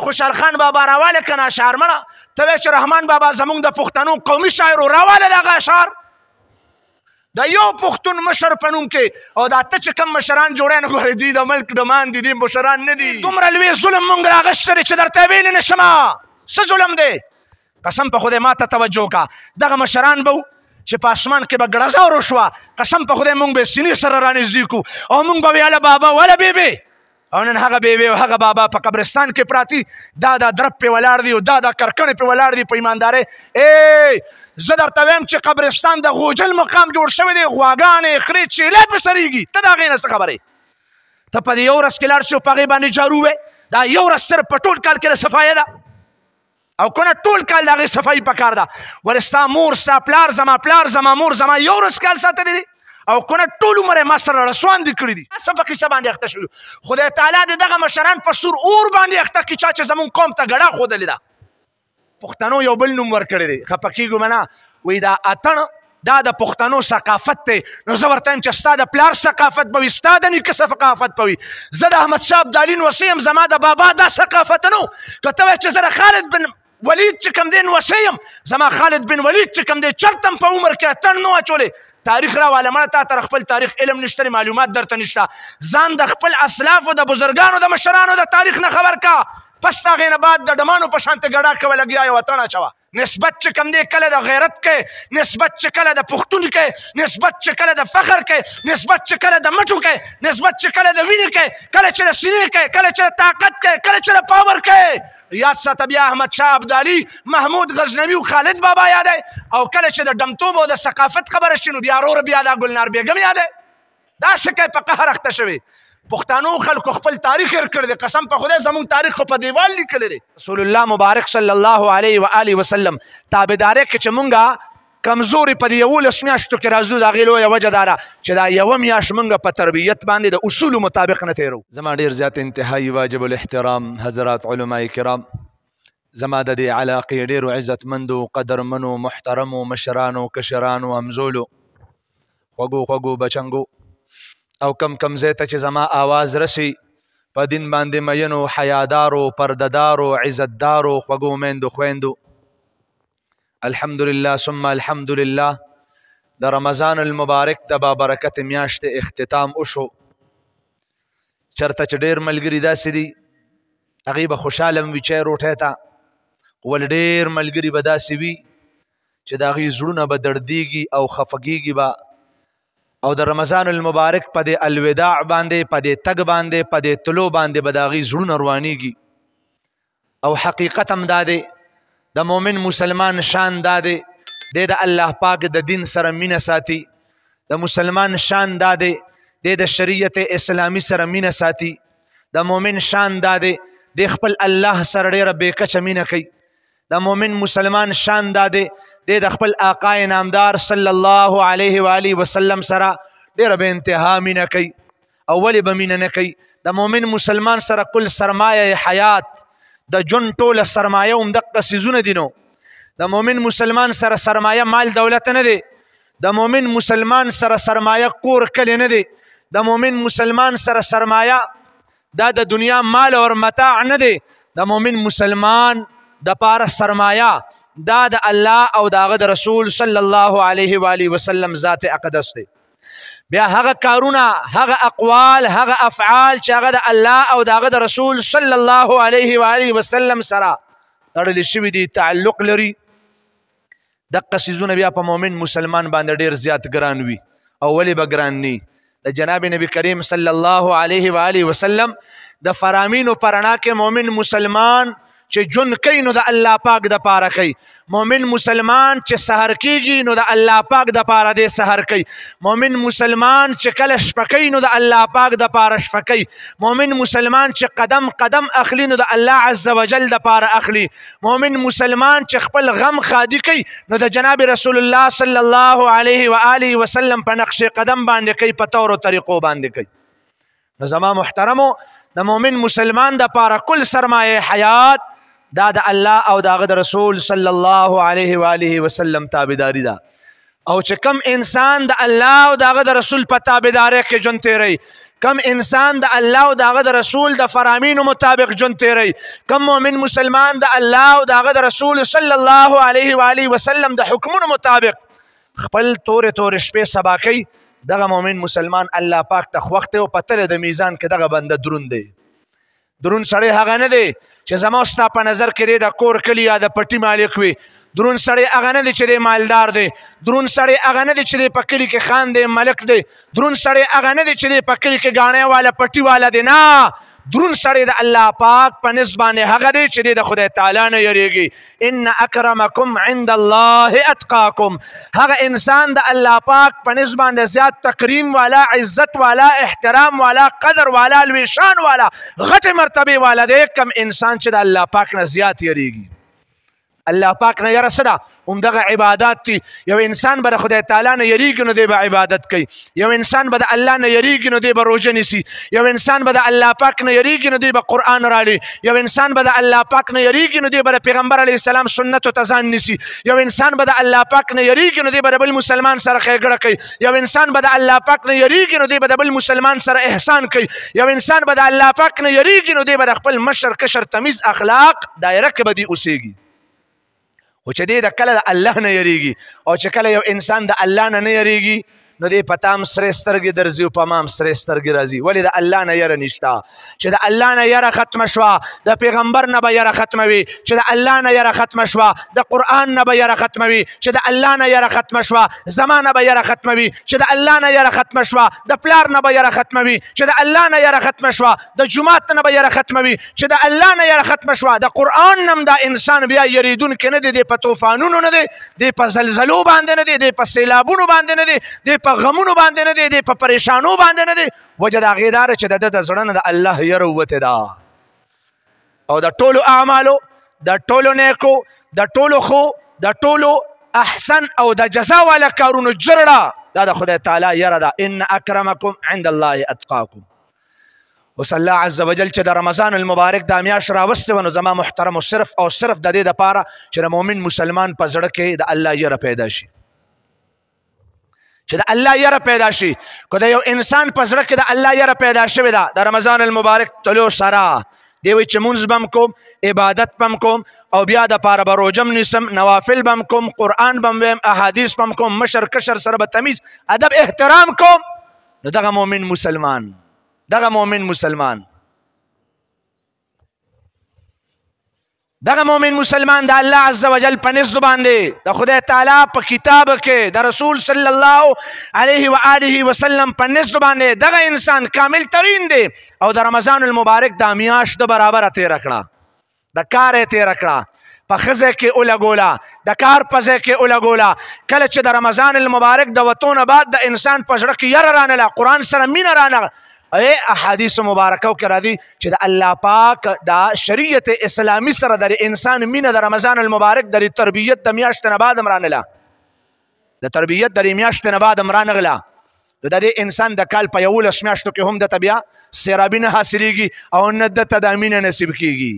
خوشحال خان بابا راواله کنه اشعار مړه ته وایې چې رحمان بابا زمونږ د پښتنو قومي شاعر و راواله دغه اشعار د یو پښتون مشر په نوم کې او دا ته چې کوم مشران جوړی نه ګورې دوی د ملک ډمان دي دوی مشران نه دي دومره لوی ظلم مونږ راغشتی دی چې درته ویلی نه شمه څه ظلم دی قسم په خدای ما ته توجه وکړه دغه مشران به چې په اسمان کې به ګړزه ورو شوه قسم په خدای مونږ به سینې سره رانږدې کړو او مونږ به وی هله بابا وله بیبې او نن هغه بیبې او هغه بابا په قبرستان کې پراتی دا درب پې ولاړ دي او دا کرکڼې پې ولاړ دي په ایماندارۍ زه درته وایم چې قبرستان د غوجل مقام جوړ شوی دی غواګانې خرې چیلې پې سریږي ته د هغې نه څه خبرې ته په دې یو ورځ کې لاړ شې او په هغې باندې جارو وې دا یو ورځ صرف په ټول کال کې د صفایه ده او کنه ټول کال د هغې صفایي پکار ده ولې ستا مور ستا پلار زما پلار زما مور زما یو ورځ کال ساتلی دی او کنه ټول عمر یې ما سره رسوان دي کړي دي څه په قصه باندې اخته شوي خدای تعالی دې دغه مشران په سور اور باندې اخته کړي چا چې زمونږ قوم ته ګډه ښودلې ده پښتنو یو بل نوم ورکړی دی خفه کېږو مه نه وایي دا اتڼ دا د پښتنو ثقافت دی نو زه ورته یم چې ستا د پلار ثقافت به وي ستا د نیکه ثقافت به وي زه د احمدشاه ابدالي نوسی یم زما د بابا دا ثقافت نه و که ته وایې چې زه د خالد بن ولید چې کوم دی نوسی یم زما خالد بن ولید چې کوم دی چرته هم په عمر کې اتڼ نه اچولی تاریخ راواله مړه تا ته خپل تاریخ علم نشته معلومات درته نشته ځان د خپل اسلافو د بزرګانو د مشرانو د تاریخ نه خبر کا پس د هغې نه بعد د ډمانو په شانتې ګډا کوه لګیا یې وطن اچوه نسبت چې کوم دی کله د غیرت کې نسبت چې کله د پښتون کې نسبت چې کله د فخر کې نسبت چې کله د مټو کې نسبت چې کله د وینې کې کله چې د سینې کې کله چې د طاقت کې کله چې د پاور کې یاد ساته بیا احمدشاه ابدالي محمود غزنوي او خالد بابا یادی او کله چې د ډمتوب او د ثقافت خبره شي نو بیا ورور بیا دا ګلنار بیګم یادی داسې کوي په قهر اخته شوي پښتنو خلکو خپل تاریخ هېر کړی دی قسم په خدای زموږ تاریخ خو په دیوال لیکلی دی رسول الله مبارک صلی الله علیه و آله وسلم تابعدارۍ کې چې مونږ کمزوري په دې 11 میاشتو کې راځو د هغې لویه وجه دا ده چې دا یوه میاشت مونږ په تربیت باندې د اصولو مطابق نه تېرو زما ډېر زیات انتهایي واجب الاحترام حضرات علماء کرام زما د دې علاقې ډېرو عزتمندو قدرمنو محترمو مشرانو کشرانو همزولو خوږو بچنګو او کم ځای ته چې زما آواز رسي په دین باندې مینو حیادارو پردهدارو عزتدارو خوږو میندو خویندو الحمدلله ثم الحمدلله د رمضان المبارک د بابرکت میاشت اختتام وشو چرته چې ډېر ملګري داسې دي هغې به خوشحاله وي چای روټۍ ته ول ډېر ملګري به داسې وي چې د هغې زړونه به دردېږي او خفګېږي به او د رمضان المبارک په دې الوداع باندې په دې تګ باندې په دې تلو باندې به د هغې زړونه روانېږي او حقیقت هم دا دی د مؤمن مسلمان شان دا دی دی د الله پاک د دین سره مینه ساتي د مسلمان شان دا دی دی د شریعت اسلامي سره مینه ساتي د مؤمن شان دا دی دی خپل الله سره ډېره بې کچه مینه کوي د مؤمن مسلمان شان دا دی دی د خپل آقای نامدار صلی الله علیه و آله وسلم سره ډېره بې انتها مینه کوي او ولې به مینه نه کوي د مؤمن مسلمان سره کل سرمایه حیات د ژوند ټوله سرمایه هم دقه څیزونه دي نو د مؤمن مسلمان سره سرمایه مال دولت نه دی د مؤمن مسلمان سره سرمایه کور کلی نه دی د مؤمن مسلمان سره سرمایه دا د دنیا مال او متاع نه دی د مؤمن مسلمان د پاره سرمایه دا د الله او د هغه د رسول صلی الله علیه و آله وسلم ذات اقدس دی بیا هغه کارونه هغه اقوال هغه افعال چې هغه د الله او د هغه د رسول صلی الله علیه و آله وسلم سره تړلي شوي دي تعلق لري دقه څیزونه بیا په مؤمن مسلمان باندې ډېر زیات ګران وي او ولې به ګران ني د جناب نبی کریم صلی الله علیه و آله وسلم د فرامینو په رڼا کې مؤمن مسلمان چې ژوند کوي نو د الله پاک د پاره کوي مؤمن مسلمان چې سحر کیږي نو د الله پاک د پاره دی سحر کوي مؤمن مسلمان چې کله شپه کوي نو د الله پاک د پاره شپه کوي مؤمن مسلمان چې قدم قدم اخلي نو د الله عز وجل د پاره اخلي مؤمن مسلمان چې خپل غم خادي کوي نو د جناب رسول الله صلی الله علیه و آله وسلم په نقش قدم باندې کوي په طور او طریقو باندې کوي نو زما محترمو د مؤمن مسلمان د پاره کل سرمایه حیات دا د الله او د هغه د رسول صلی الله علیه و آله وسلم تابعداري ده او چې کم انسان د الله او دغه د رسول په تابعدارۍ کې ژوند تیروي، کم انسان د الله او دغه د رسول د فرامینو مطابق ژوند تیروي، کم مؤمن مسلمان د الله او دغه د رسول صلی الله علیه و آله وسلم د حکمونو مطابق خپل تورې تورې شپې سبا کوي، دغه مؤمن مسلمان الله پاک ته وخت او پتل د میزان کې دغه بنده دروند دی. درون سړی هغه نه دی چې زما ستا په نظر کې د کور کلی یا د پټي مالک وي. درون سړی هغه نه دی چې دی مالدار دی. درون سړی هغه نه دی چې دی په کلي کې خان دی ملک دی. درون سړی هغه نه دی چې دی په کلي کې ګاڼی والا پټي والا دی. نه، درون سړی د الله پاک په نسبت باندې هغه دی چې دی د خدای تعالی نه یریږي. ان اکرمکم عند الله اتقاکم. هغه انسان د الله پاک په نسبت باندې زیات تکریم والا، عزت والا، احترام والا، قدر والا، لوی شان والا، غټه مرتبه والا دی کم انسان چې د الله پاک نه زیات یریږي. الله پاک نه یره څه ده؟ همدغه عبادات دي. یو انسان به د خدای تعالی نه یریږي نو دی به عبادت کوي. یو انسان به د الله نه یریږي نو دی به روژه نیسي. یو انسان به د الله پاک نه یریږي نو دی به قرآن راړي. یو انسان به د الله پاک نه یریږي نو دی به د پیغمبر علیه السلام سنتو ته ځان نیسي. یو انسان به د الله پاک نه یریږي نو دی به د بل مسلمان سره ښېګړه کوي. یو انسان به د الله پاک نه یریږي نو دی به د بل مسلمان سره احسان کوي. یو انسان به د الله پاک نه یریږي نو دی به د خپل مشر کشر تمیز اخلاق دایره کې به دی اوسیږي. خو چې دی د کله د الله نه یریږي او چې کله یو انسان د الله نه نه یریږي نو دی په تام سرې سترګې درځي او په مام سرې سترګې راځي. ولې د الله نه یره نشته. چې د الله نه یره ختمه شوه، د پیغمبر نه به یره ختمه وي. چې د الله نه یره ختمه شوه، د قرآن نه به یره ختمه وي. چې د الله نه یره ختمه شوه، زما نه به یره ختمه وي. چې د الله نه یره ختمه شوه، د پلار نه به یره ختمه وي. چې د الله نه یره ختمه شوه، د جومات نه به یره ختمه وي. چې د الله نه یره ختمه شوه، د قرآن نه دا انسان بیا یریدونکی نه دی. دی په طوفانونو نه دی، دی په زلزلو باندې نه دی، دی په سیلابونو باندې نه دی، دی په غمونو باندې نه دی، دی په پریشانو باندې نه دی. وجه د هغې دا ده چې د ده د زړه نه د الله یره ووتې ده. او د ټولو اعمالو، د ټولو نیکو، د ټولو ښو، د ټولو احسن او د جزا والا کارونو جرړه دا د خدای تعالی یره ده. ان اکرمکم عند الله اتقاکم. اوس الله عز وجل چې د رمضان المبارک دا میاشت راوستې وه نو زما محترمو صرف او صرف د دې دپاره چې د مؤمن مسلمان په زړه کې د الله یره پیدا شي. چې د الله یره پیدا شي. که د یو انسان په زړه کې د الله یره پیدا شوې ده د رمضان المبارک تلو سره دی وایي چې مونځ به م کوم، عبادت به م کوم او بیا دپاره به روژه م نیسم، نوافل به م کوم، قرآن به م ویم، احادیث به م کوم، مشر کشر سره به تمیز ادب احترام کوم. نو دغه مؤمن مسلمان، دغه مؤمن مسلمان، دغه مؤمن مسلمان د الله عز وجل په نزد باندې د خدای تعالی په کتاب کې د رسول صلی الله علیه و آله وسلم په نزد باندې دغه انسان کامل ترین دی. او د رمضان المبارک دا میاشت د برابره تیره کړه، د کار یې تیره کړه، په ښځه کې ولګوله، د کار په ځای کې ولګوله. کله چې د رمضان المبارک د وتو نه بعد د انسان په زړه کې یره رانغله، قرآن سره مینه رانغله. احادیث مبارکو کې راځي چې د الله پاک د شریعت اسلامي سره د انسان مینه د رمضان المبارک د تربیت د میاشتې نه بعد هم رانغله، د تربیت د میاشتې نه بعد هم رانغله. د دې انسان د کال په 11 میاشتو کې هم دته بیا سیرابي نه حاصلېږي او نه دته دا مینه نصیب کېږي.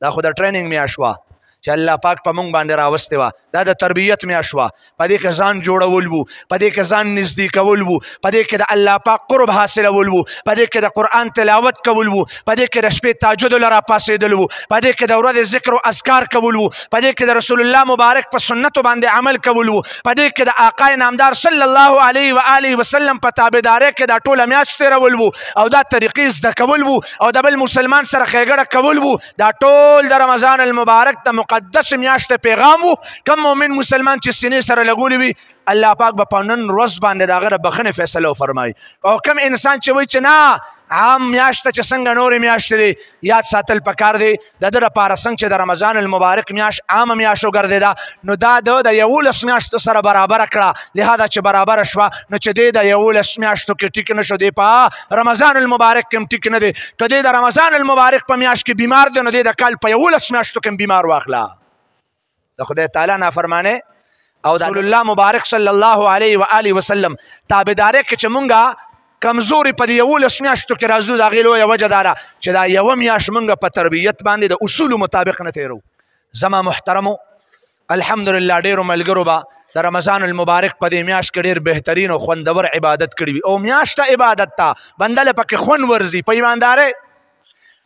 دا خو د ټریننګ میاشت وه چې الله پاک په مونږ باندې راوستې وه. دا د تربیت میاشت وه. په دې کې ځان جوړول وو، په دې کې ځان نږدې کول وو، په دې کې د الله پاک قرب حاصلول وو، په دې کې د قرآن تلاوت کول وو، په دې کې د شپې تهجد لره پاڅېدل وو، په دې کې د ورځې ذکر او اذکار کول وو، په دې کې د رسول الله مبارک په سنتو باندې عمل کول وو، په دې کې د آقای نامدار صلی الله علیه و آله وسلم په تابعدارۍ کې دا ټوله میاشت تېرول وو او دا طریقې زده کول وو او د بل مسلمان سره ښېګړه کول وو. دا ټول د رمضان المبارک د مقدس میاشت پیغام وو. کم مؤمن مسلمان چې سینې سره لګولې وي الله پاک به په نن ورځ باندې د هغه د بخښنې فیصله وفرمایي. او کم انسان چې وایي چې نه عام میاشت چې څنګه نورې میاشتې دی یاد ساتل پکار دی د ده دپاره څنګه چې د رمضان المبارک میاشت عامه میاشت وګرځېده نو دا د 11 میاشتو سره برابره کړه. لهذا چې برابره شوه نو چې دی د 11 میاشتو کې ټیک نه شو، دی په رمضان المبارک کې هم ټیک نه دی. که دی د رمضان المبارک په میاشت کې بیمار دی نو دی د کال په 11 میاشتو کې هم بیمار واخله. د خدای تعالی نافرمانه او د رسول الله مبارک صلی الله علیه و آله وسلم تابعدارۍ کې چې مونږه کمزوري په دې 11 میاشتو کې راځو د هغې لویه وجه دا ده چې دا یوه میاشت مونږ په تربیت باندې د اصولو مطابق نه تېرو. زما محترمو الحمدلله ډېرو ملګرو به د رمضان المبارک په دې میاشت کې ډېر بهترین او خوندور عبادت کړی وي او میاشت عبادت ته بنده له پکې خوند ورځي په ایماندارۍ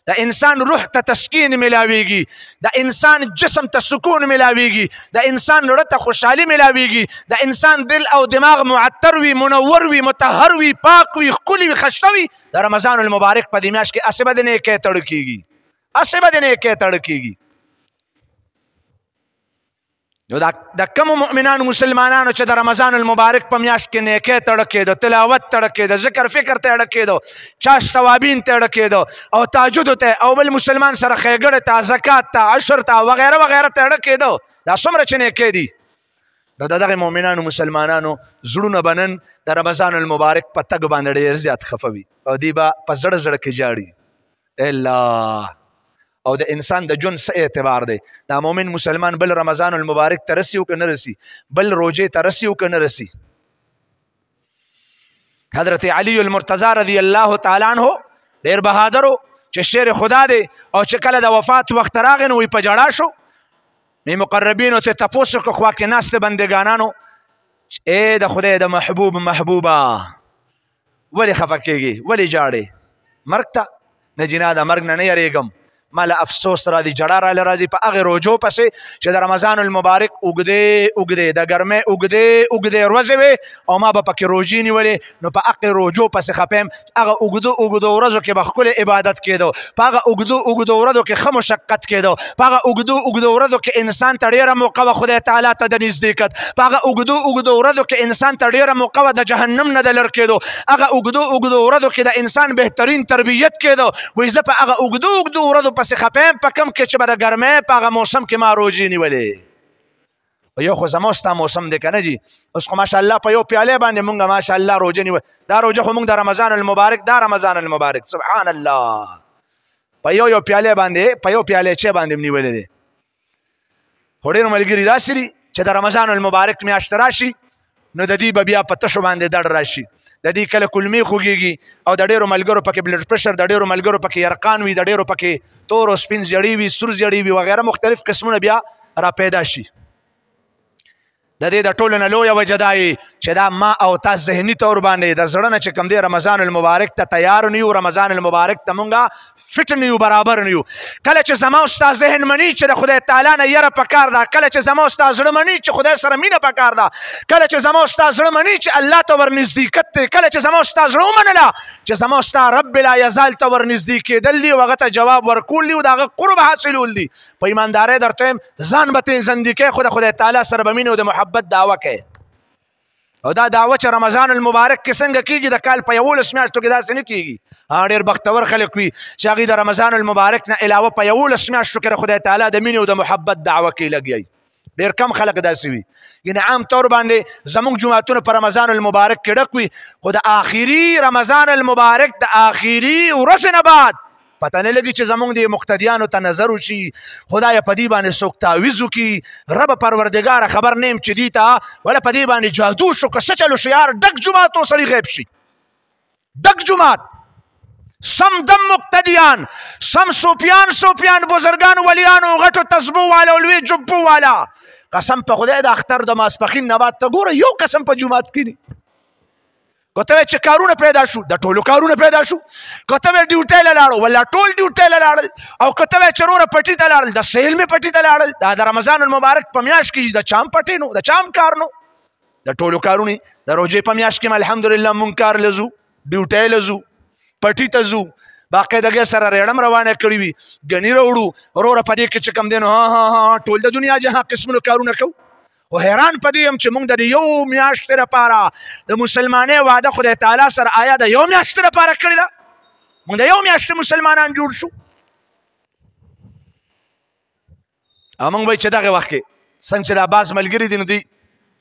د انسان روح ته تسکین ملاویږي د انسان جسم ته سکون ملاویږي د انسان زړه ته خوشحالي ملاویږي د انسان دل او دماغ معطر وي منور وي مطهر وي پاک وي ښکلي وي ښایسته وي د رمضان المبارک په دې میاشت کې هسې به د نیکۍ تړه کېږي هسې به د نیکۍ تړه کېږي نو د کومو مؤمنانو مسلمانانو چې د رمضان المبارک په میاشت کې نیکۍ تړه کېده تلاوت تړه کېده ذکر فکر ته اړه کېدو چاش ثوابین ته اړه کېدو او تهجدو ته او بل مسلمان سره ښېګړې ته زکات ته عشر ته وغیره وغیره ته اړه کېدو دا څومره چې نیکۍ دي نو د دغې مؤمنانو مسلمانانو زړونه به نن د رمضان المبارک په تګ باندې ډېر زیات خفه وي او دوی به په زړه زړه کې جاړي الله او د انسان د ژوند څه اعتبار دی دا مؤمن مسلمان بل رمضان المبارک ته رسي او که نه رسي بل روژې ته رسي او که نه رسي حضرت علی المرتضی رضی الله تعالی عنه ډېر بهادر و چې شیر خدا دی او چې کله د وفات وخت راغی نو په ژړا شو نو مقربینو ته تپوس وکړو خوا کې ناستې بندګانانو ای د خدای د محبوب محبوبه ولې خفه کېږي ولې ژاړې مرګ ته نه جنا د مرګ نه نه یریږم ما له افسوس را دي جړه راله راځي په هغې روژو پسې چې د رمضان المبارک اوږدې اوږدې د ګرمۍ اوږدې اوږدې ورځې وې او ما به پکې روژې نیولې نو په هغې روژو پسې خفه یم هغه اوږدو اوږدو ورځو کې به ښکلی عبادت کېدو په هغه اوږدو اوږدو ورځو کې ښه مشقت کېدو په هغه اوږدو اوږدو ورځو کې انسان ته ډېره موقع وه خدای تعالی ته د نږدېکت په هغه اوږدو اوږدو ورځو کې انسان ته ډېره موقع وه د جهنم نه د لر کېدو هغه اوږدو اوږدو ورځو کې د انسان بهترین تربیت کېدو وایي زه په هغه اوږدو اوږدو ورځو پسې خفه یم په کوم کې چې به د ګرمۍ په هغه موسم کې ما روژې نیولې یو خو زما ستا موسم دی که نه جي اوس خو ماشاءالله په یو پیالې باندې مونږ ماشاءالله روژه نیول دا روژه خو مونږ د رمضان المبارک دا رمضان المبارک سبحان الله په یو پیالې باندې په یو پیالېچې باندې نیولې دی خو ډېر ملګري داسې دي چې د رمضان المبارک میاشت راشي نو د دوی به بیا په تشو باندې دړ راشي د دې کله کلمې خوږېږي او د ډېرو ملګرو پکې بلډ پرشر د ډېرو ملګرو پکې یرقان وي د ډېرو پکې تور او سپین زیړی وي سور زیړی وي وغیره مختلف قسمونه بیا را پیدا شي د دې د ټولو نه لویه وجه دا چې دا ما او تا ذهني طور باندې د زړه نه چې کوم دی رمضان المبارک ته تیار نه یو رمضان المبارک ته مونږه فټ نه یو برابر نه یو کله چې زما او ستا ذهن مني چې د خدای تعالی نه یره پکار ده کله چې زما او ستا زړه مني چې خدای سره مینه پکار ده کله چې زما او ستا زړه مني چې الله ته ورنږدېکت دی کله چې زما او ستا زړه ومنله چې زما او ستا رب لا یزال ته ورنږدې کېدل دي او هغه ته جواب ورکول دي او د هغه قرب حاصلول دي په ایماندارۍ درته وایم ځان به ترې زندګۍ خو د خدای تعالی سره به مینې او د محبت دعوه کوي او دا دعوه چې رمضان المبارک کې څنګه کېږي د کال په 11 میاشتو کې داسې نه کېږي ډېر بختور خلک وي چې هغوی د رمضان المبارک نه علاوه په 11 میاشتو کې د خدای تعالی د مینې او د محبت دعوه کې لګیي ډېر کم خلک داسې وي یعنې عام طور باندې زموږ جوماتونه په رمضان المبارک کې ډک وي خو د آخري رمضان المبارک د آخري ورځې نه بعد پته نه لګي چې زموږ د مقتدیانو ته نظر وشي خدایه په دې باندې څوک تعویض وکړي ربه پروردګاره خبر نه یم چې دې ته وله په دې باندې جادو شو که څه چلو شو یار ډک جومات و سړي غیب شي ډک جومات سم دم مقتدیان سم صوفیان بزرگان ولیانو غټو تسبو والا او لوی جبو والا قسم په خدای د اختر د ماسپښین نه بعد ته ګوره یو قسم په جومات کې دي که ته چې کارونه پیدا شو د ټولو کارونه پیدا شو که ته ډیوټۍ له لاړو ولا ټول ډیوټۍ له لاړل او که ته چې وروره پټي ته لاړل د سهیل مې پټي ته لاړل دا د رمضان المبارک په میاشت کې د چام پټي نو د چام کار نو د ټولو کارونه د روژې په میاشت کې الحمدلله مونږ کار له ځو ډیوټۍ له ځو پټي ته ځو باقاعدګۍ سره ریړم روانه کړي وي ګني راوړو وروره په دې کې چې کوم دی نو ها ټول د دنیا جهان قسمونو کارونه کوو و حیران په دې یم چې موږ د یو میاشتې لپاره د مسلمانۍ وعده خدای تعالی سره آیا د یو میاشتې لپاره کړې ده موږ د یو میاشتې مسلمانان جوړ شو او موږ وایي چې دغه وخت کې څنګه چې دا بعض ملګري دي نو دوی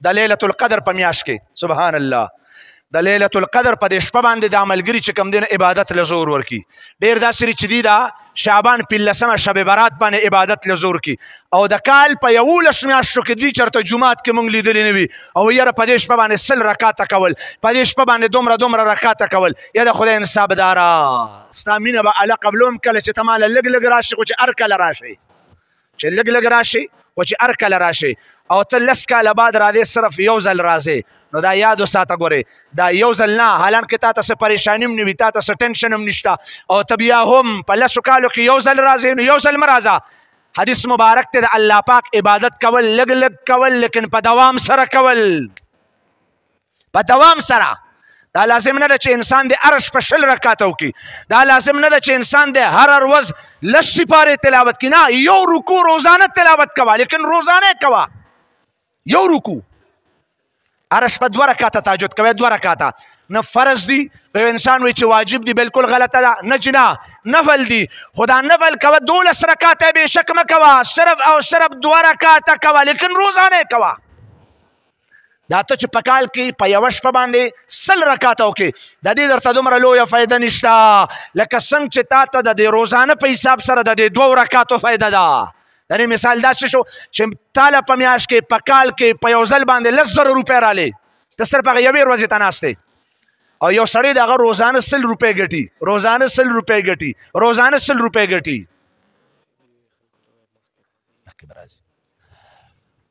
د لیلة القدر په میاشت کې سبحان الله د لیلة القدر په دې شپه باندې دا ملګري چې کوم دی عبادت له زور ورکي ډېر داسې چې دي دا شعبان 15 شب برات باندې عبادت له زور کی او د کال په 11 میاشتو کې دوی چېرته جومات کې مونږ لیدلي نه وي او یاره په دې شپه باندې 100 رکاته کول په دې شپه باندې دومره رکاته کول یا د خدای انصاف داره ستا مینه به الله قبلوم کله چې ته ماله لږ راشي خو چې هر کله راشي چې لږ لږ راشي خو چې هر کله راشي او ته لس کاله بعد راځې صرف یو ځل راځې نو دا یاد وساته ګورې دا یو ځل نه حالانکې تا ته څه پریشاني هم نه وي تا ته څه ټینشن هم نشته او ته بیا هم په لسو کالو کې یو ځل راځې نو یو ځل مه راځه حدیث مبارک ته د الله پاک عبادت کول لږ لږ کول لیکن په دوام سره کول په دوام سره دا لازم نه ده چې انسان د هره شپه 20 رکعاته وکړي دا لازم نه ده چې انسان د هر ورځ لس سپارې تلاوت کړي نه یو رکوع روزانه تلاوت کوه لیکن روزانه کوه یو رکوع هر شپه 2 رکعاته تهجد کوي 2 رکعاته نه فرض دي یو انسان وایي چې واجب دي بالکل غلطه ده نه چې نه نفل دي خو دا نفل کوه 12 رکعاته بېشک مه کوه صرف او صرف 2 رکعاته کوه لیکن روزانه کوه دا ته چې په کال کې په یوه شپه باندې 100 رکعاته وکړې د دې درته دومره لویه فایده نشته لکه څنګه چې تا ته د دې روزانه په حساب سره د دې 2 رکعاتو فایده ده د دې مثال داسې شو چې تا له په میاشت کې په کال کې په یو ځل باندې 10,000 روپۍ رالې ته صرف هغه یوې ورځې ته ناست او یو سړی د هغه روزانه 100 روپۍ ګټي روزانه 100 روپۍ ګټي روزانه 100 روپۍ ګټي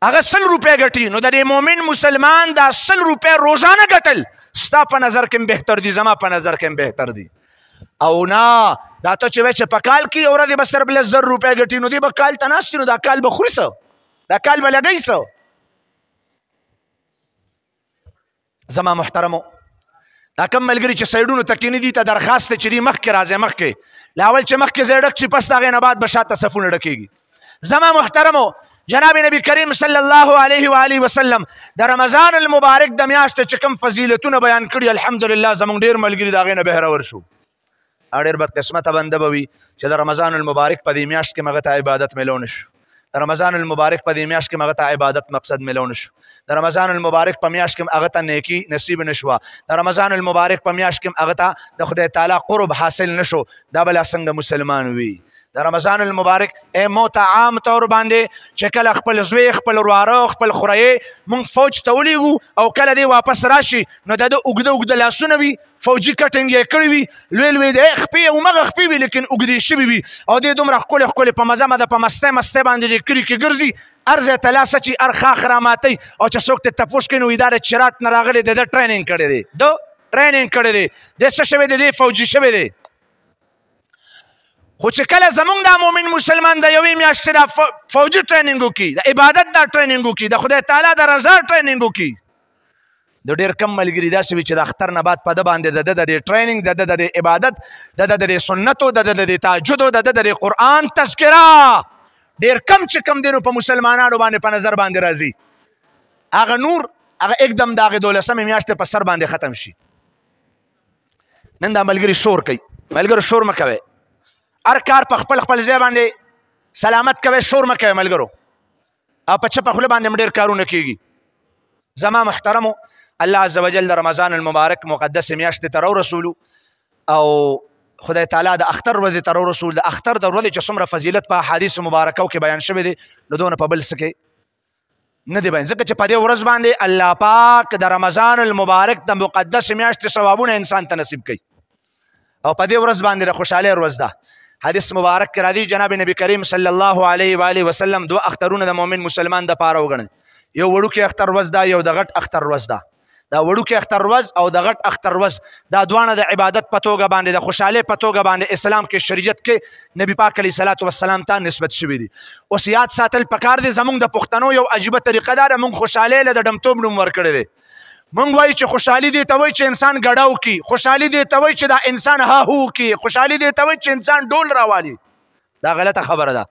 هغه 100 روپۍ ګټي نو د دې مؤمن مسلمان دا 100 روپۍ روزانه ګټل ستا په نظر کې هم بهتر دي زما په نظر کې هم بهتر دي او نه دا ته چې وایي چې په کال کې یو ورځې به صرف 10,000 روپۍ ګټي نو دوی به کال ته ناست نو دا کال به خوري څه دا کال به لګوي څه زما محترمو دا کم ملګري چې سایډونو ته کیني دي ته درخواست دی چې دوی مخکې راځئ مخکې له اول چې مخکې ځای ډک شي پس د هغې نه بعد به شاته صفونه ډکېږي زما محترمو جناب نبی کریم صلی الله علیه و آله وسلم د رمضان المبارک د میاشتې چې کوم فضیلتونه بیان کړي الحمدلله زموږ ډېر ملګري د هغې نه بهرور شو ډېر بدقسمته بنده به وي چې د رمضان المبارک په دې میاشت کې مغه ته عبادت میلو نه شو د رمضان المبارک په دې میاشت کې مغه ته عبادت مقصد میلو نه شو د رمضان المبارک په میاشت کې هغه ته نیکي نصیب نه شوه د رمضان المبارک په میاشت کې هغه ته د خدای تعالی قرب حاصل نه شو دا بله څنګه مسلمان وي د رمضان المبارک موت عام طور باندې چې کله خپل زوی خپل وراره خپل خوريې مونږ فوج ته ولیږو او کله دی واپس راشي نو د ده اوږده اوږده لاسونه وي فوجي کټنګ یې کړي وي لوی لوی د خپې همغه خپې وي لیکن اوږدې شوي وي او دی دومره ښکلې ښکلې په مزه مده په مستۍ مستۍ باندې د کلي کې ګرځي هر ځای ته لاس اچي هر خاخ راماتوي او چې څوک ترې تپوس کوي نو وي دا د چراټ نه راغلی دی ده ټریننګ کړی دی ده ټریننګ کړی دی دی څه شوی دی دی فوجي شوی دی خو چې کله زمونږ دا مؤمن مسلمان د یوې میاشتې دا فوجي ټریننګ وکړي د عبادت دا ټریننګ وکړي د خدای تعالی د رضا ټریننګ وکړي د ډېر کم ملګري داسې وي چې د اختر نه بعد په ده باندې د ده د دې ټریننګ د ده د دې عبادت د ده د دې سنتو د ده د دې تهجدو د ده د دې قرآن تذکره ډېر کم چې کم دی نو په مسلمانانو باندې په نظر باندې راځي هغه نور هغه एकदम د هغې 12مې میاشتې په سر باندې ختم شي نن دا ملګري شور کوي ملګرو شور مه کوئ هر کار په خپل خپل ځای باندې سلامت کوئ شور مه کوئ ملګرو او په چپه خوله باندې هم ډېر کارونه کېږي زما محترمو الله عز وجل د رمضان المبارک مقدس میاشتې ته راورسولو او خدای تعالی د اختر ورځې ته راورسول د اختر د ورځې چې څومره فضیلت په احادیثو مبارکو کې بیان شوی دی نو دونه په بل څه کې نه دی بیان ځکه چې په دې ورځ باندې الله پاک د رمضان المبارک د مقدس میاشتې ثوابونه انسان ته نصیب کوي او په دې ورځ باندې د خوشحالۍ ورځ ده حدیث مبارک کې راځي جناب نبی کریم صلی الله علیه و آله وسلم 2 اخترونه د مؤمن مسلمان د پاره وګڼل یو وړوکی اختر ورځ ده یو د غټ اختر ورځ ده دا وړوکی اختر ورځ او د غټ اختر ورځ دا دواړه د عبادت په توګه باندې د خوشحالۍ په توګه باندې اسلام کې شریعت کې نبی پاک علیه الصلاة والسلام ته نسبت شوي دي اوس یاد ساتل پکار دی زمونږ د پښتنو یو عجیبه طریقه ده مونږ خوشحالۍ له د ډمتوب نوم ورکړی دی مونږ وایو چې خوشحالي دې ته وایي چې انسان ګډه وکړي خوشحالي دې ته وایي چې دا انسان هاهو وکړي خوشحالي دې ته وایي چې انسان ډول راوالي دا غلطه خبره ده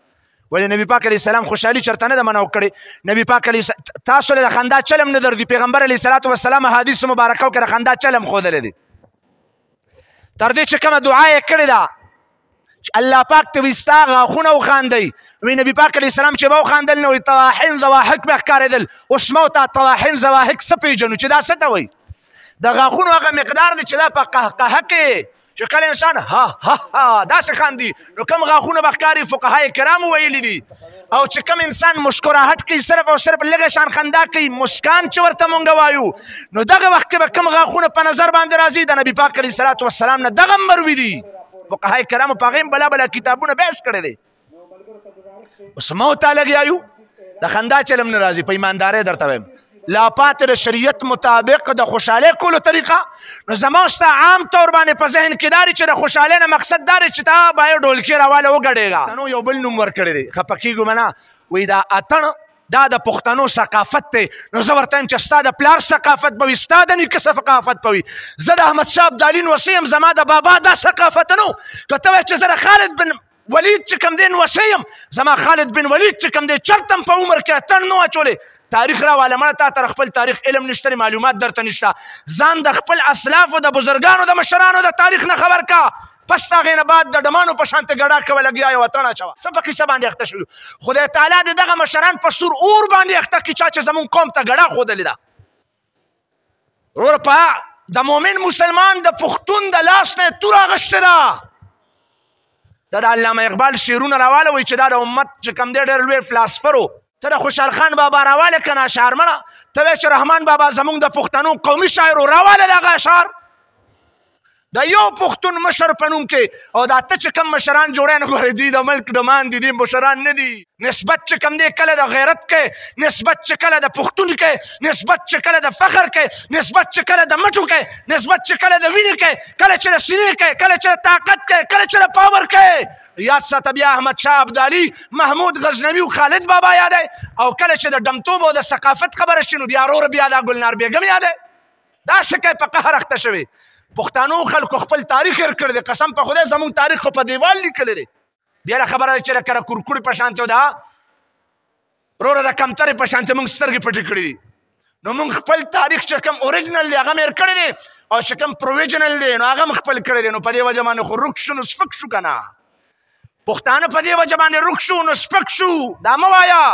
ولې نبی پاک علیه السلام خوشحالي چرته نه ده منع کړې نبی پاک علیه تاسو له د خندا چلم نه درځي پیغمبر علیه الصلاة والسلام حدیث مبارکو کې د خندا چلم ښودلی دی تر دې چې کومه دعا یې کړې ده الله پاک ته وایي ستا غاښونه وخاندئ وایي نبی پاک علیه السلام چې به وخاندل نو طواحن ضواحک به ښکارېدل اوس مو ته طواحن ضواحک څه پېژنو چې دا څه ته وایي د غاښونو هغه مقدار دی چې دا په قهقهه کې چې کله انسان ها ها ها داسې خاندي نو کوم غاښونه به ښکاري فقهای کرامو ویلي دي او چې کوم انسان مسکراهټ کوي صرف او صرف لږه شان خندا کوي مسکان چې ورته مونږ وایو نو دغه وخت کې به کوم غاښونه په نظر باندې راځي د نبي پاک علیه الصلاة والسلام نه دغه مروي دي فقهای کرامو په هغې بلا بلا کتابونه بحث کړی دی اوس مو ته لګیا یو د خندا چلم نه راځي په ایماندارۍ درته وایم لا پاتې د شریعت مطابق د خوشحالۍ کولو طریقه نو زما ستا عام طور باندې په ذهن کې دا چې د خوشحالۍ نه مقصد دا چې تا باید ډولکي راواله وګډېږه نو یو بل نوم ورکړی دی خفه کېږو نه وایي دا اتڼ دا د پښتنو ثقافت دی نو زه ورته یم چې ستا د پلار ثقافت به وي ستا د نیکه ثقافت به وي زه د احمدشاه ابدالي نوسی یم زما د بابا دا ثقافت نه و که ته وایې چې زه د خالد بن ولید چې کوم دی نوسی یم زما خالد بن ولید چې کوم دی چرته هم په عمر کې اتڼ نه اچولی تاریخ راواله مړه تا تر خپل تاریخ علم نشته معلومات درته نشته ځان د خپل اسلافو د بزرګانو د مشرانو د تاریخ نه خبر کا پس د هغې نه بعد د ډمانو په شانتې ګډا کوه لګیا یې وطن اچوه څه په کیسه باندې اخته شوي خدای تعالی د دغه مشران په سور اور باندې اخته کړي چا چې زمونږ قوم ته ګډا ښودلې ده وروره په د مؤمن مسلمان د پښتون د لاس نه یې توره اغوښتې ده دا د علامه اقبال شعرونه راواله وایي چې دا د امت چې کوم دی ډېر لوی فلاسفر و ته د خوشحال خان بابا راواله که نه اشعار مړه ته وایې چې رحمان بابا زمونږ د پښتنو قومي شاعر و راواله دغه اشعار د یو پښتون مشر په نوم کې او دا ته چې کوم مشران جوړی نه ګورې دوی د ملک ډمان دي دوی مشران نه دي نسبت چې کوم دی کله د غیرت کې نسبت چې کله د پښتون کې نسبت چې کله د فخر کې نسبت چې کله د مټو کې نسبت چې کله د وینې کې کله چې د سینې کې کله چې د طاقت کې کله چې د پاور کې یاد ساته بیا احمدشاه ابدالي محمود غزنوي او خالد بابا یادی او کله چې د ډمتوب او د ثقافت خبره شي نو بیا ورور بیا دا ګلنار بیګم یادی دا څه کوي په قهر اخته شوي پښتنو خلکو خپل تاریخ هېر کړی دی قسم په خدای زموږ تاریخ خو په دیوال لیکلی دی بیا له خبره ده چې لکه د کورکوړي په شانتې ده وروره د کمترې په شانتې موږ سترګې پټې کړي دي نو موږ خپل تاریخ چې کوم اوریجنل دی هغه مې هېر کړی دی او چې کوم پروویژنل دی نو هغه م خپل کړی دی نو په دې وجه باندې خو روک شو نو سپک شو که نه پښتانه په دې وجه باندې روک شو نو سپک شو دا مه وایه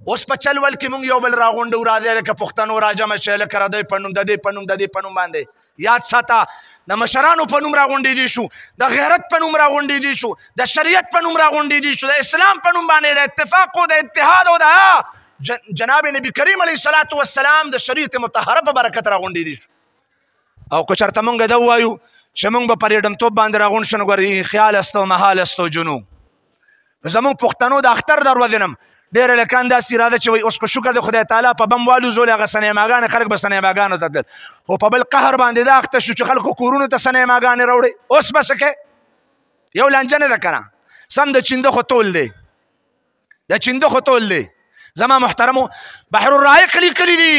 اوس په چلول کې مونږ یو بل راغونډو راځي لکه پښتنو راجمع شي لکه د دوی په نوم د دې په نوم د دې په نوم باندې یاد ساته د مشرانو په نوم راغونډېدي شو د غیرت په نوم راغونډېدي شو د شریعت په نوم راغونډېدي شو د اسلام په نوم باندې د اتفاق او د اتحاد او د جناب نبی کریم علیه الصلاة والسلام د شریعت مطهره په برکت راغونډېدي شو او که چېرته مونږ دا ووایو چې مونږ به په ریډمتوب باندې راغونډ شو نو ګورې خیال است او محال است او جنو زمونږ پښتنو د اختر د ورځې نه ډېر هلکان داسې اراده چې وایي اوس که شکر د خدای تعالی په بم والوزولې هغه سنیماګانې خلک به سنیماګانو ته تلل خو په بل قهر باندې دا اخته شو چې خلکو کورونو ته سنیماګانې راوړې اوس به څه کوې یو لانجه نه ده که نه سم د چینده خو تول دی د چینده خو تول دی زما محترمو بحر الرایق لیکلي دي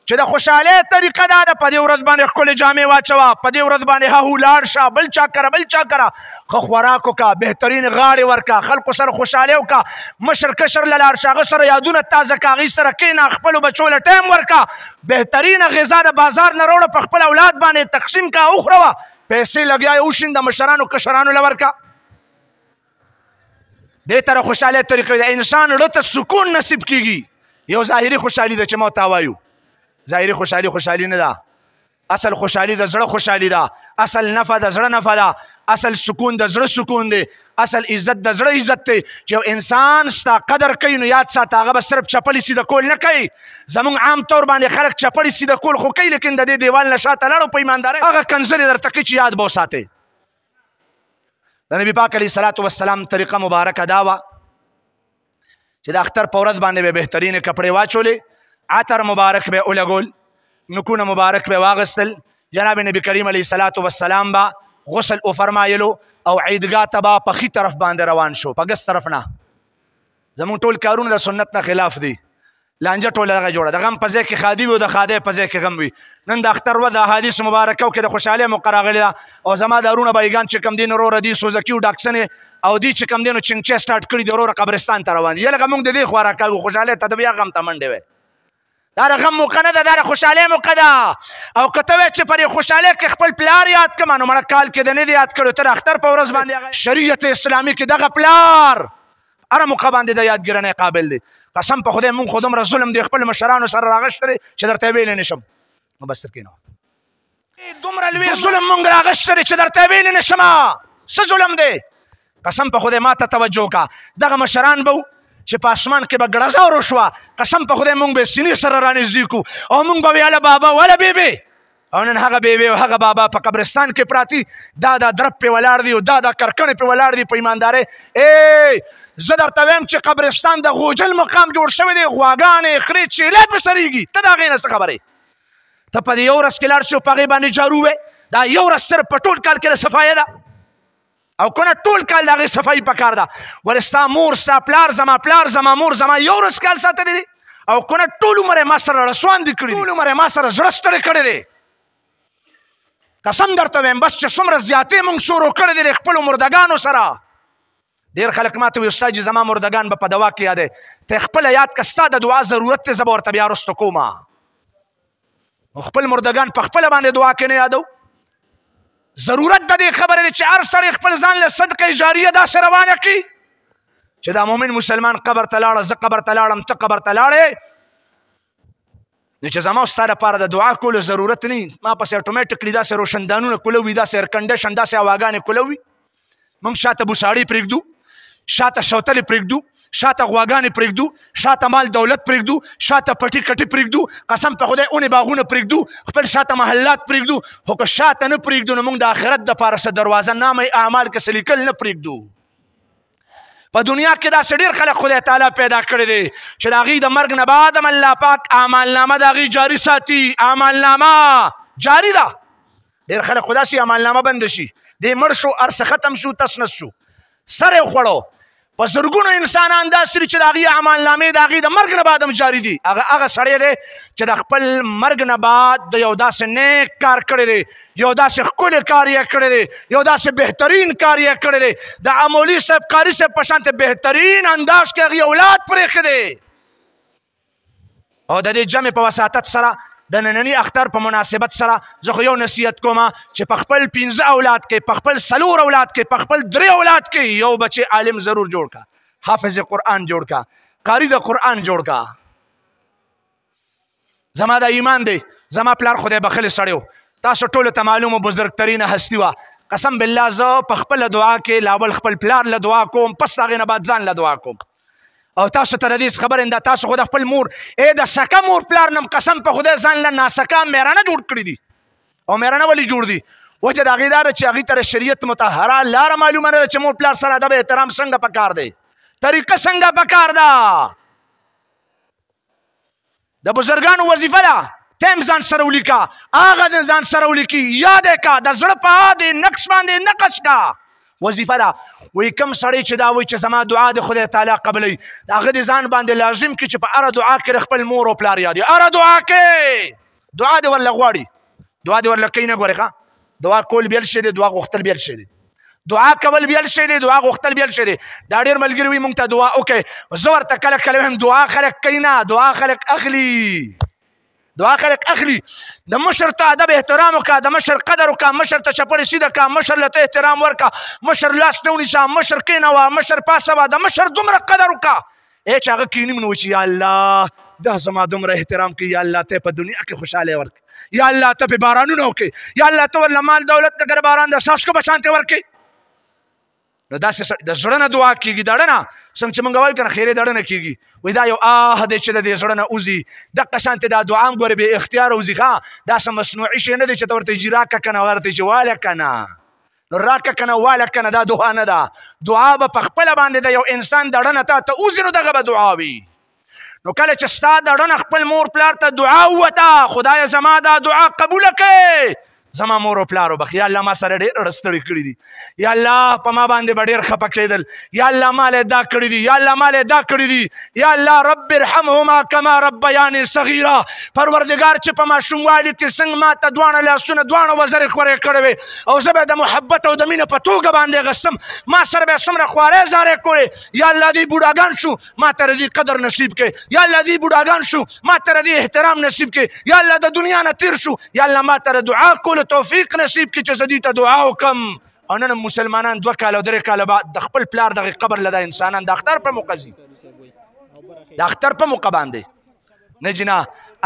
چې د خوشحالۍ طریقه دا ده په دې ورځ باندې ښکلې جامې واچوه په دې ورځ باندې ههو لاړ شه بل چا کره بل چا کره ښه خوراک وکړه بهترین غاړې ورکړه خلکو سره خوشحالۍ وکړه مشر کشر له لاړ شه هغه سره یادونه تازه کړه هغې سره کښېنه خپلو بچو له ټایم ورکړه بهترینه غذا د بازار نه راوړه په خپل اولاد باندې تقسیم کړه وخوروه پیسې لګیا یې وشین د مشرانو کشرانو له ورکړه دې طرح خوشحالۍ طریقې د انسان زړه ته سکون نصیب کېږي یو ظاهري خوشحالي ده چې ما ورته وایو ظاهري خوشحالي نه ده اصل خوشحالي د زړه خوشحالي ده اصل نفع د زړه نفع ده اصل سکون د زړه سکون دی اصل عزت د زړه عزت دی چې یو انسان ستا قدر کوي نو یاد ساته هغه به صرف چپلې سیده کول نه کوي زمونږ عام طور باندې خلک چپلې سیده کول خو کوي لیکن د دې دیوال نه شاته لاړو په ایماندارۍ هغه کنځلې درته کوي چې یاد به وساتئ د نبي پاک علیه الصلاة والسلام طریقه مبارکه دا وه چې د اختر په ورځ باندې به بهترینې کپړې واچولې عطر مبارک به ولګول نکونه مبارک به واغستل جناب نبی کریم علیه الصلاة والسلام به غسل وفرمایلو او عیدګاه ته به په ښي طرف باندې روان شو په ګس طرف نه زمونږ ټول کارونه د سنت نه خلاف دي لانجه ټوله دغه جوړه د غم په ځای کې ښادي وي او د ښادۍ په ځای کې غم وي نن د اختر ورځ د احادیث مبارکو کې د خوشحالۍ موقع راغلې ده او زما د ورونه بایګان چې کوم دي نو وروره دي سوزکي او ډاکسنې او دي چې کوم دي نو چنګچې سټارټ کړي دي وروره قبرستان ته روان دي یا لکه موږ د دې خوا راکاږو خوشحالۍ ته د بیا غم ته منډې وی دا د غم موقع نه ده دا د خوشحالۍ موقع ده او که ته وایې چې په دې خوشحالۍ کې خپل پلار یاد کړم نو مړه کال کې د نه دې یاد کړو ته د اختر په ورځ باندې شریعت اسلامي کې دغه پلار هره موقع باندې د یادګیرنۍ قابل دی قسم په خدای مونږ خو دومره ظلم دی خپل مشرانو سره راغښتی دی چې درته یې ویلی نه شم نو بس کښېنه دومره لوی ظلم مونږ راغښتی دی چې درته یې ویلی نه شمه څه ظلم دی قسم په خدای ما ته توجه وکړه دغه مشران به چې په اسمان کې به ګړزه وروشوه قسم په خدای مونږ به سینې سره رانږدې کړو او مونږ به ویله بابا وله بیبې او نن هغه بیبي او هغه بابا په قبرستان کې پراتی دا درب پې ولاړ دي او دا کرکنې پې ولاړ دي په ایماندارۍ زه درته وایم چې قبرستان د غوجل مقام جوړ شوی دی غواګانې خرې چیلې پې سریږي ته د هغې نه څه خبرې ته په دې یو ورځ کې لاړ شو په هغې باندې جارو وې دا یو ورځ صرف په ټول کال کې د صفایه ده او کنه ټول کال د هغې صفایي پکار ده ولې ستا مور ستا پلار زما مور زما یو ورځ کال ساتلی دی او کنه ټول عمر یې ما سره رسواندې کړي ټول عمر یې ما سره زړه ستړی کړی دی قسم درته وایم بس چې څومره زیاتې مونږ شروع کړی دی د خپلو مردګانو سره ډېر خلک ما ته وایي استاد جي زما مردګان به په دوا کې یادوي ته یې خپله یاد که ستا د دعا ضرورت دی زه به ورته بیا وروسته کومه خپل مردګان په خپله باندې دعا کې نه یادو ضرورت د دې خبرې دی چې هر سړی خپل ځان له صدقه جاریه داسې روانه کړي چې دا مؤمن مسلمان قبر ته لاړه زه قبر ته لاړم ته قبر ته لاړې چې زما ستا لپاره د دعا کولو ضرورت نه ما پسې اټومیټکلي داسې روشندانونه کوله وي داسې ایرکنډیشن داسې هواګانې کوله وي موږ شاته بوساړې پرېږدو شاته شوتلې پرېږدو شاته غواګانې پرېږدو شاته مال دولت پرېږدو شاته پټي کټي پرېږدو قسم په خدای اونې باغونه پرېږدو خپل شاته محلات پرېږدو خو که شاته نه پرېږدو نو موږ د آخرت دپاره څه دروازه نامه اعمال کې څه لیکل نه پرېږدو په دنیا کې داسې ډېر خلک خدای تعالی پیدا کړی دی چې د هغوی د مرګ نه بعد هم الله پاک اعمالنامه د هغوی جاري ساتي اعمالنامه جاري ده ډېر خلک خو داسې اعمالنامه بنده شي دی مړ شو هر څه ختم شو تس نس شو سر یې خوړو په زرګونو انسانان داسې دي چې د هغوی اعمالنامې د هغوی د مرګ نه بعد هم جاري دي هغه سړی دی چې د خپل مرګ نه بعد د یو داسې نیک کار کړی دی یو داسې ښکلی کار یې کړی دی یو داسې بهترین کار یې کړی دی د مولوي صاحب قاري صاحب په شانته بهترین انداز کې هغوی اولاد پرېښی دی او د دې جمع په وساطت سره د ننني اختر په مناسبت سره زه خو یو نصیحت کومه چې په خپل 15 اولاد کې په خپل 4 اولاد کې په خپل 3 اولاد کې یو بچی عالم ضرور جوړ کا حافظ قرآن جوړ کا قاری د قرآن جوړ کا زما د ایمان دی زما پلار خدای بخلی سړی و تاسو ټولو ته معلومه بزرګترینه هستي وه قسم بالله زه په خپله دعا کې لاول خپل پلار له دعا کوم پس د هغې نه بعد ځان له دعا کوم او تاسو ته د دې خبرې دا تاسو خو د خپل مور د سکه مور پلار نم قسم په خدای ځان له ناسکه میرانه جوړ کړي دي او میرانه ولې جوړ دي وجه د هغې دا ده چې هغوی ته د شریعت مطهره لاره معلومه نه ده چې مور پلار سره ادب احترام څنګه پکار دی طریقه څنګه پکار ده د بزرګانو وظیفه ده ټایم ځان سره ولیکه هغه د ځان سره ولیکي یاد یې کا د زړه په د نقش باندې نقش کا وظیفه ده وایي کوم سړی چې دا وایي چې زما دعا د خدای تعالی قبلوي د هغه د ځان باندې لازم کړي چې په هره دعا کې د خپل مور او پلار یاد وي هره دعا کې دعا دې ورله غواړي دعا دې ورله کوي نه ګورې ښه دعا کول بیل شی دی دعا غوښتل بیل شی دی دعا کول بیل شی دی دعا غوښتل بیل شی دی دا ډېر ملګري وي موږ ته دعا وکړئ زه ورته کله کله وایم دعا خلک کوي نه دعا خلک اخلي دعا خلک اخلي د مشر ته ادب احترام وکړه د مشر قدر وکړه مشر ته چپړې سیده کړه مشر له ته احترام ورکړه مشر لاس نه ونیسه مشر کېنوه مشر پاسوه د مشر دومره قدر وکړه چې هغه کینیم نو چې یا الله دا زما دومره احترام کوي یا الله ته په دنیا کې خوشحالی ورکړي یا الله ته په بارانونه وکړي یا الله ته ورله مال دولت دګر باران د څاڅکو په شانتې ورکړي نو داسې د زړه نه دعا کېږي د اړه نه څنګه چې موږ وایو که نه خیرې د اړه نه کېږي وایي دا یو دی چې د دې زړه نه وځي دقه شانتې دا دعا هم ګورې بې اختیاره وځي ښه دا څه مصنوعي شی نه دی چې ته ورته یې راکه که نه ورته چې واله که نه نو راکه که نه واله که نه دا دعا نه ده دعا به په خپله باندې د یو انسان د اړه نه تا ته وځي نو دغه به دعا وي نو کله چې ستا د اړه نه خپل مور پلار ته دعا ووته خدایه زما دا دعا قبوله کړې زما مور او پلار وبخ یا الله ما سره ډېر ستړي کړي دي یا الله په ما باندې به ډېر خفه کېدل یا الله ما له دا کړي دي یا الله ما له دا کړي دي یا الله رب ارحمهما کما ربیاني صغیرا پروردګار چې په ماشوموالي کې څنګه ما ته دواړه لاسونه دواړه وزرې خورې کړې وې او زه به د محبت او د مینې په توګه باندې غستم ما سره به څومره خوارې زارې کړې یا الله دې بوډاګان شو ما ته دې قدر نصیب کړې یا الله دې بوډاګان شو ما ته دې احترام نصیب کړې یا الله د دنیا نه تیر شو یا الله ما ته دعا کول توفیق نصیب کی چې زدی ته دعا وکم او نن مسلمانان 2 کال او 3 کال بعد د خپل پلار دغه قبر لدا انسانان د اختر په موقع زی د اختر په موقع باندې نه جنا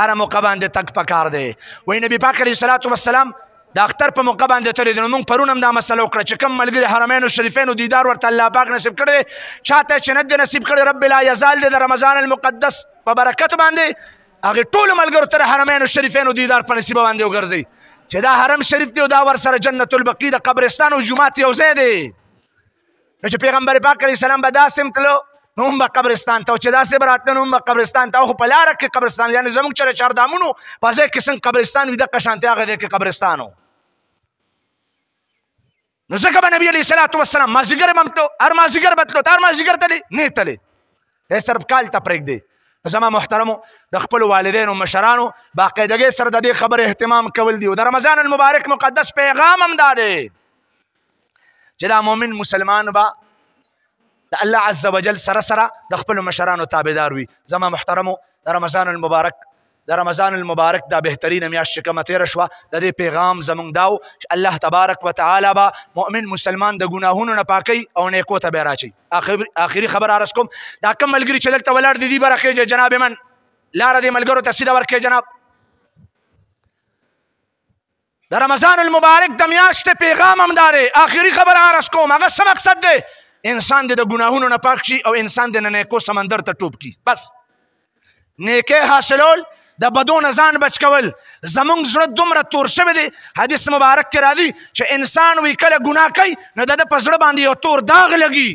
اره موقع باندې تک پکار دی وای نبی پاک علیه الصلاۃ والسلام د اختر په موقع باندې ترې د موږ پرون هم دا مسله وکړه چې کوم ملګری حرمین شریفین دیدار ورته الله پاک نصیب کړي چاته چې نه نصیب کړي رب لا یزال د رمضان المقدس په برکت باندې هغه ټول ملګرو تر حرمین شریفین دیدار په نصیب باندې وګرځي چې دا حرم شریف دی او دا ورسره جنت البقیع د قبرستان او جومات یو ځای دی. نو چې پیغمبر پاک علیه السلام به داسې تلو نو هم به قبرستان ته، او چې داسې به راتله نو هم به قبرستان ته. خو په لاره کې قبرستان، یعنې زموږ چې د چاردامونو په ځای کې څنګه قبرستان وي دقه شانتې هغه ځای کې قبرستان و. نو ځکه به نبي علیه الصلاة والسلام مازدیګر به هم تلو، هر مازدیګر به تلو. ته هر مازدیګر تلې نه تلې، صرف کال ته پرېږدې. زما محترمو د خپلو والدینو مشرانو باقاعدګۍ سره د دې خبرې اهتمام کول دي. او د رمضان المبارک مقدس پیغام هم دا دی چې دا مؤمن مسلمان به د الله عز وجل سره سره د خپلو مشرانو تابعدار وي. زما محترمو د رمضان المبارک دا بهترینه میاشت چې کومه تېره شوه د دې پیغام زموږ دا و چې الله تبارک وتعالی به مؤمن مسلمان د ګناهونو نه پاکوي او نیکو ته به یې راچوي. آخري خبر عرض کوم، دا کوم ملګري چې دلته ولاړ دي دي به راخېږي جناب من لاره دې ملګرو ته سیده ورکړئ جناب. د رمضان المبارک د میاشتې پیغام هم دا دی، آخري خبر عرض کوم. هغه څه مقصد دی؟ انسان دې د ګناهونو نه پاک شي او انسان دې د نیکو سمندر ته ټوپ کړي. بس نیکۍ حاصلول، د بدو نه ځان بچ کول. زمونږ زړه دومره تور شوی دی، حدیث مبارک کې راځي چې انسان وی کله ګناه کوي نو د ده په زړه باندې یو تور داغ لګي.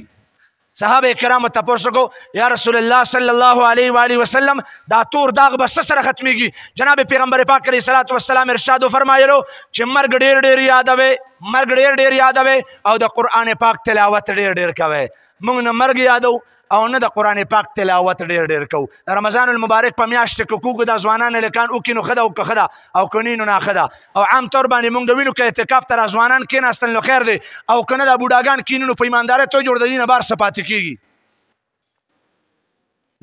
صحابه کرامو تپوس وکړو یا رسول الله صلی الله علیه و آله وسلم دا تور داغ به څه سره ختمیږي؟ جناب پیغمبر پاک علیه الصلاة والسلام ارشاد وفرمایلو چې مرګ ډېر ډېر یادوئ، مرګ ډېر ډېر یادوئ او د قرآن پاک تلاوت ډېر ډېر کوئ. موږ نه مرګ یادو او نه د قرآن پاک تلاوت ډېر ډېر کوو. د رمضان المبارک په میاشت کې کوکو دا ځوانان هلکان وکړي نو ښه ده او که ښه ده او که نه نو ناښه ده. او عام طور باندې موږ د وینو که اعتکاف ته را ځوانان کېناستل نو خیر دی، او که نه دا بوډاګان کښېني نو په ایماندارۍ توی جوړ د دې نه بار څه پاتې کېږي.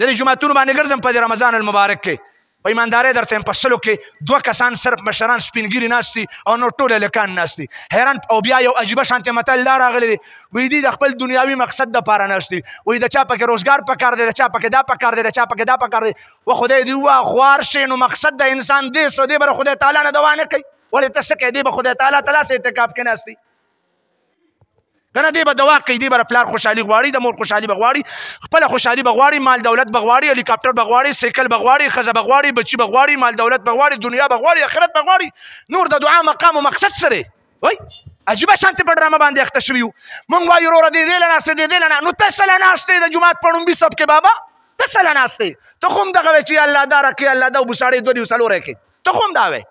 ځینې جوماتونو باندې ګرځم په دې رمضان المبارک کې په ایماندارۍ درته یم په سلو کې 2 کسان صرف مشران سپین ګیري ناست دي او نور ټول هلکان ناست دي. حیران او بیا یو عجیبه شانتې متل دا راغلی دی، وایي دوی د خپل دنیاوي مقصد دپاره ناست دي. وایي د چا پکې روزګار پکار دی، د چا پکې دا پکار دی، د چا پکې دا پکار دی. و خدای دې ووایه خوار شي نو مقصد د انسان دې څه دی به د خدای تعالی نه دوا نه کوي. ولې ته څه کوې؟ دې به خدای تعالی ته داسې اعتکاف کې ناست دي که نه؟ دې به دوا کوي، دې به د پلار خوشحالي غواړي، د مور خوشحالي به غواړي، خپله خوشحالي به غواړي، مال دولت به غواړي، هلیکاپټر به غواړي، سایکل به غواړي، ښځه به غواړي، بچي به غواړي، مال دولت به غواړي، دنیا به غواړي، آخرت به غواړي. نور د دعا مقام و مقصد سره وای عجیبه شانتې په ډرامه باندې اخته شوي یو. موږ وایو وروره دې دې له ناست دی، دې دې له نو ته څه له ناست دی د جومات په ړومبي صف کې بابا؟ ته څه له ناست دی؟ ته خو هم دغه وایې چې الله دا راکړي، الله دا وبوساړې 2 دي 4 کړي. ته خو هم دا وایې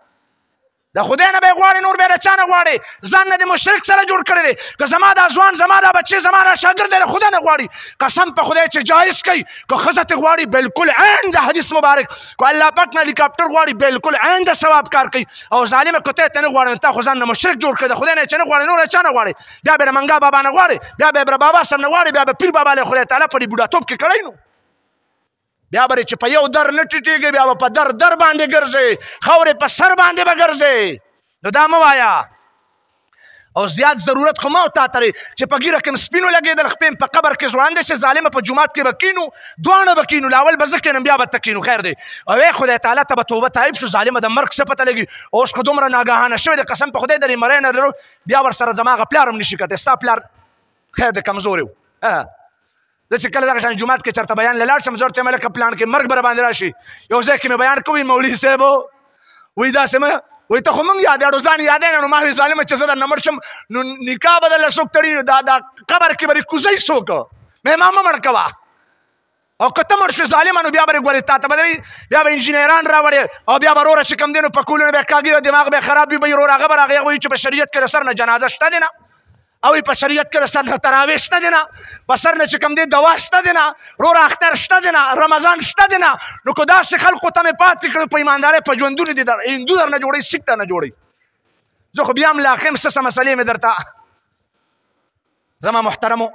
د خدای نه به یې غواړې، نور به یې د چا نه غواړې. ځان نه دې مشرک سره جوړ کړی دی. که زما دا ځوان، زما دا بچې، زما دا شاګرد دی د خدای نه غواړي، قسم په خدای چې جایز کوي. که ښځه ترې غواړي بلکل عین د حدیث مبارک، که الله پاک نه هلیکاپټر غواړي بلکل عین د ثواب کار کوي. او ظالمه که ته یې ته نه غواړې نو تا خو ځان نه مشرک جوړ کړی. د خدای نه چې نه غواړې نور یې چا نه غواړې. بیا به یې د منګا بابا نه غواړې، بیا به یې د بابا صاحب نه غواړې، بیا به پیر بابا له خدای تعالی په دې بوډاتوب کې کړی نو. بیا به چې په یو در نه ټیټېږي، بیا به په در باندې ګرځې، خاورې په سر باندې به ګرځې. نو دا مه وایه. او زیات ضرورت خو ما او تا ته دی چې په ګیره کې م سپینو لګېدل، خپې په قبر کې ځوان دی چې ظالمه په جومات کې به کینو، دواړه به کینو. لاول به زه کینم بیا به ته کینو، خیر دی. او ای خدای تعالی ته به توبه تایب شو، ظالمه د مرګ څه پته لګي. اوس خو دومره ناګهانه شوی دی، قسم په خدای د دې مری نه لرو بیا ورسره زما هغه پلار هم نشي کتی. ستا پلار خیر دی کمزوری و. زه چې کله دغه شان جومات کې چېرته بیان له لاړ شم، زه ورته وایم هلکه پلان کې مرګ به راباندې راشي. یو ځای کې مې بیان کوي مولوي صاحب وایي داسې مه وایي ته خو موږ یادېږو ځان یادوې نه. نو ما وایي ظالمه چې زه درنه مړ شم نو نکاح به درله څوک تړي، دا قبر کې به دې کوزۍ څوک؟ مې ما مه مړ کوه. او که ته مړ شوې ظالمه نو بیا به دې ګورې تا ته به درې بیا به انجینران راوړې او بیا به وروره چې کوم دی نو په کولونه به یې کاږي او دماغ به یې خراب وي. به یې وروره هغه به راغی وایي چې په شریعت کې د سر نه جنازه شته دی نه، او په شریعت کې د سر نه تراویح شته دی نه، په سر نه چې کوم دی دوا شته دی نه، وروره اختر شته دی نه، رمضان شته دی نه. نو که داسې خلکو ته مې پاتې کړو په ایماندارۍ په ژوندونه دي هندو در نه جوړوي، سیک ته نه جوړوي. زه خو بیا هم لا ښیم څه مسلې مې درته. زما محترمو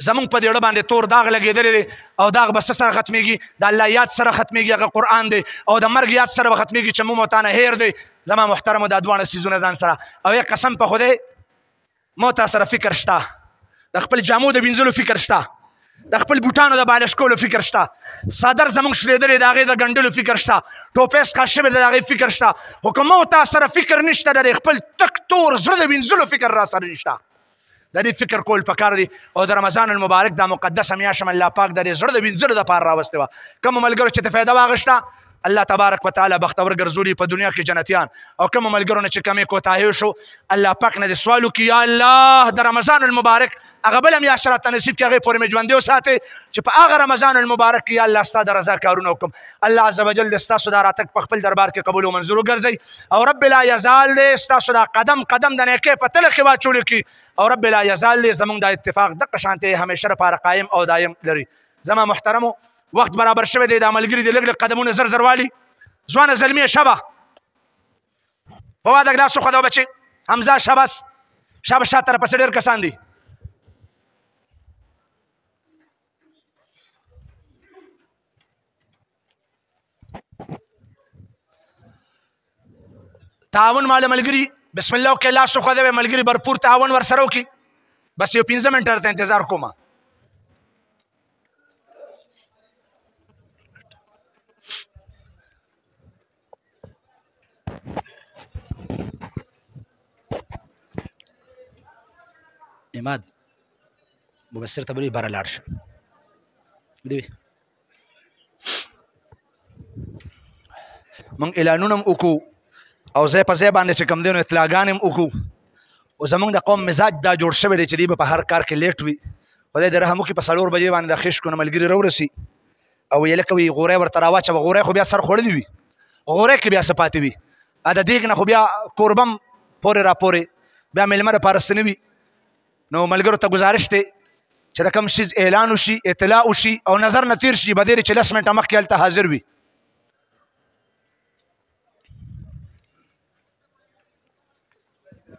زمونږ په دې اړه باندې تور داغ لګېدلی دی او داغ به څه سره ختمېږي؟ د الله یاد سره ختمېږي، هغه قرآن دی. او د مرګ یاد سره به ختمېږي چې موږ او تا نه هیر دی. زما محترمو دا دواړه څیزونه ځان سره. او یې قسم په خدای ما تا سره فکر شته، د خپل جامو د وینځلو فکر شته، د خپل بوټانو د بالش کولو فکر شته، صدر زموږ شلېدلی د هغې د ګنډلو فکر شته، ټوپۍ سقا شوې د هغې فکر شته. خو که ما تا سره فکر نشته، د خپل تک تور زړه د وینځلو فکر را سره نشته. د دې فکر کول پکار دی. او د رمضان المبارک دا مقدسه میاشت الله پاک د دې زړه د وینځلو دپاره راوستې وه. کومو ملګرو چې ته فایده واخیسته الله تبارک وتعالى بختور ګرځولي په دنیا کې جنتیان او کوم ملګرو نه چې کمې کوتاهي شو الله پاک نه دې سوال وکړي یا الله د رمضان المبارک هغه بله میاشت راته نصیب کړي هغې پورې مې ژوندی وساتې چې په هغه رمضان المبارک کې یا الله ستا د رضا کارونه وکړم. الله عز وجل دې ستاسو دا راتګ په خپل دربار کې قبول او منظور وګرځوي او رب لا یزال دې ستاسو دا قدم قدم د نیکۍ په تله کې واچولي کړي او رب لا یزال دې زموږ دا اتفاق دغه شانتې همیشه لپاره قایم او دایم لري. زما محترمو وخت برابر شوی دی دا ملګري دې لږ لږ قدمونه زر زر والي ځوانه زلمیه شبه فواد اګدا سو خدا بچي حمزه شبس شابه شاته پسې ډېر کسان دي. تعاون مال ملګري بسم الله وکړئ لاس وخوځوئ ملګري برپور تعاون ورسره وکړي بس یو 15 منټه درته انتظار کوم. اماد مبصر ته بلې بره لاړ شه موږ اعلانونه هم وکړو او ځای په ځای باندې چې کوم دی نو اطلاعګانې هم وکړو او زموږ د قوم مزاج دا جوړ شوی دی چې دوی به په هر کار کې لیټ وي خدای دې رحم وکړي په 4 بجې باندې د خشکو نه ملګري راورسي او ویې لکه وي غوری ورته راواچوه غوری خو بیا سر خوړلی وي غوری کې بیا څه پاتې وي د دیګ نه خو بیا کوربه هم پورې راپورې بیا میلمه دپاره څه نه وي. نو ملګرو ته گزارش دی چې د کوم شیز اعلان وشي اطلاع وشي او نظر نه تیر شي بدیرې چې 10 منټه مخکې هلته حاضر وي.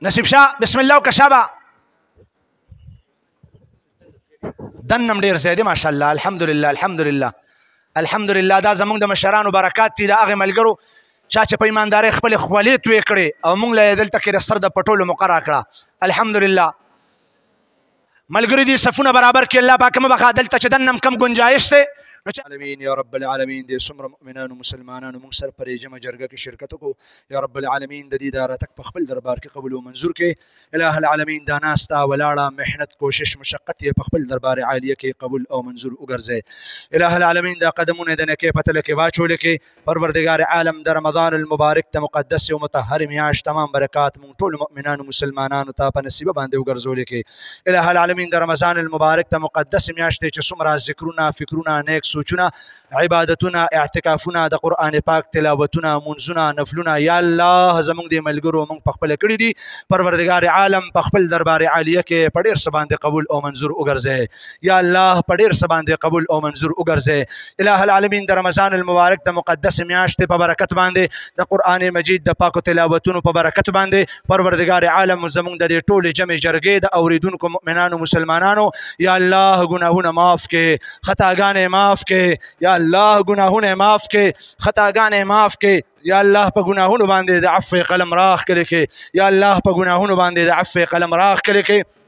نصیب شاه بسم الله وکړه شابه دنم ډېر ځای دی ماشاءالله الحمدلله الحمدلله الحمدلله دا زموږ د مشرانو برکات دي د هغې ملګرو چا چې په ایماندارۍ خپلې خولې تویې کړې او موږ له یې دلته کې د سر د پټولو موقع راکړه الحمدلله. ملګري دي صفونه برابر کړي الله پاک مبخا دلته چې دنم کم گنجایش دی العالمین یا رب العالمین دې څومره مؤمنانو مسلمانانو موږ سره پرې جمع جرګه کې شرکت وکړو یا رب العالمین د دې دا راتګ په خپل دربار کې قبول او منظور کړي. الہ العالمین دا ناسته ولاړه محنت کوشش مشقت یې په خپل دربار عالیه کې قبول او منظور وګرځي. الہ العالمین دا قدمونه د نیکۍ په تله کې واچولې کې پروردګار عالم د رمضان المبارک ته مقدس او مطهر میاشت تمام برکات موږ ټول مؤمنانو مسلمانانو ته په نصیبه باندې وګرځولې کې. الہ العالمین د رمضان المبارک ته مقدس میاشت چې څومره ذکرونه فکرونه نیک سوچونه عبادتونه اعتکافونه د قرآن پاک تلاوتونه منځونه نفلونه یا الله زموږ د ملګرو موږ په خپله کړي دي پروردګار عالم په خپل دربار عالیه کې په ډېر څه باندې قبول او منظور وګرځئ یا الله په ډېر څه باندې قبول او منظور وګرځئ. الہ العالمین د رمضان المبارک د مقدس میاشتې په برکت باندې د قرآن مجید د پاکو تلاوتونو په برکت باندې پروردګار عالم زموږ د دې ټولې جمع جرګې د اوریدونکو مؤمنانو مسلمانانو یا الله ګناهونه معاف کړي خطاګانې معاف کړي یا الله گناهونه معاف کې خطاګانې معاف کې یا الله په گناهونو باندې د عفو قلم راخ کړي کې یا الله په گناهونو باندې د عفو قلم راخ کړي کې.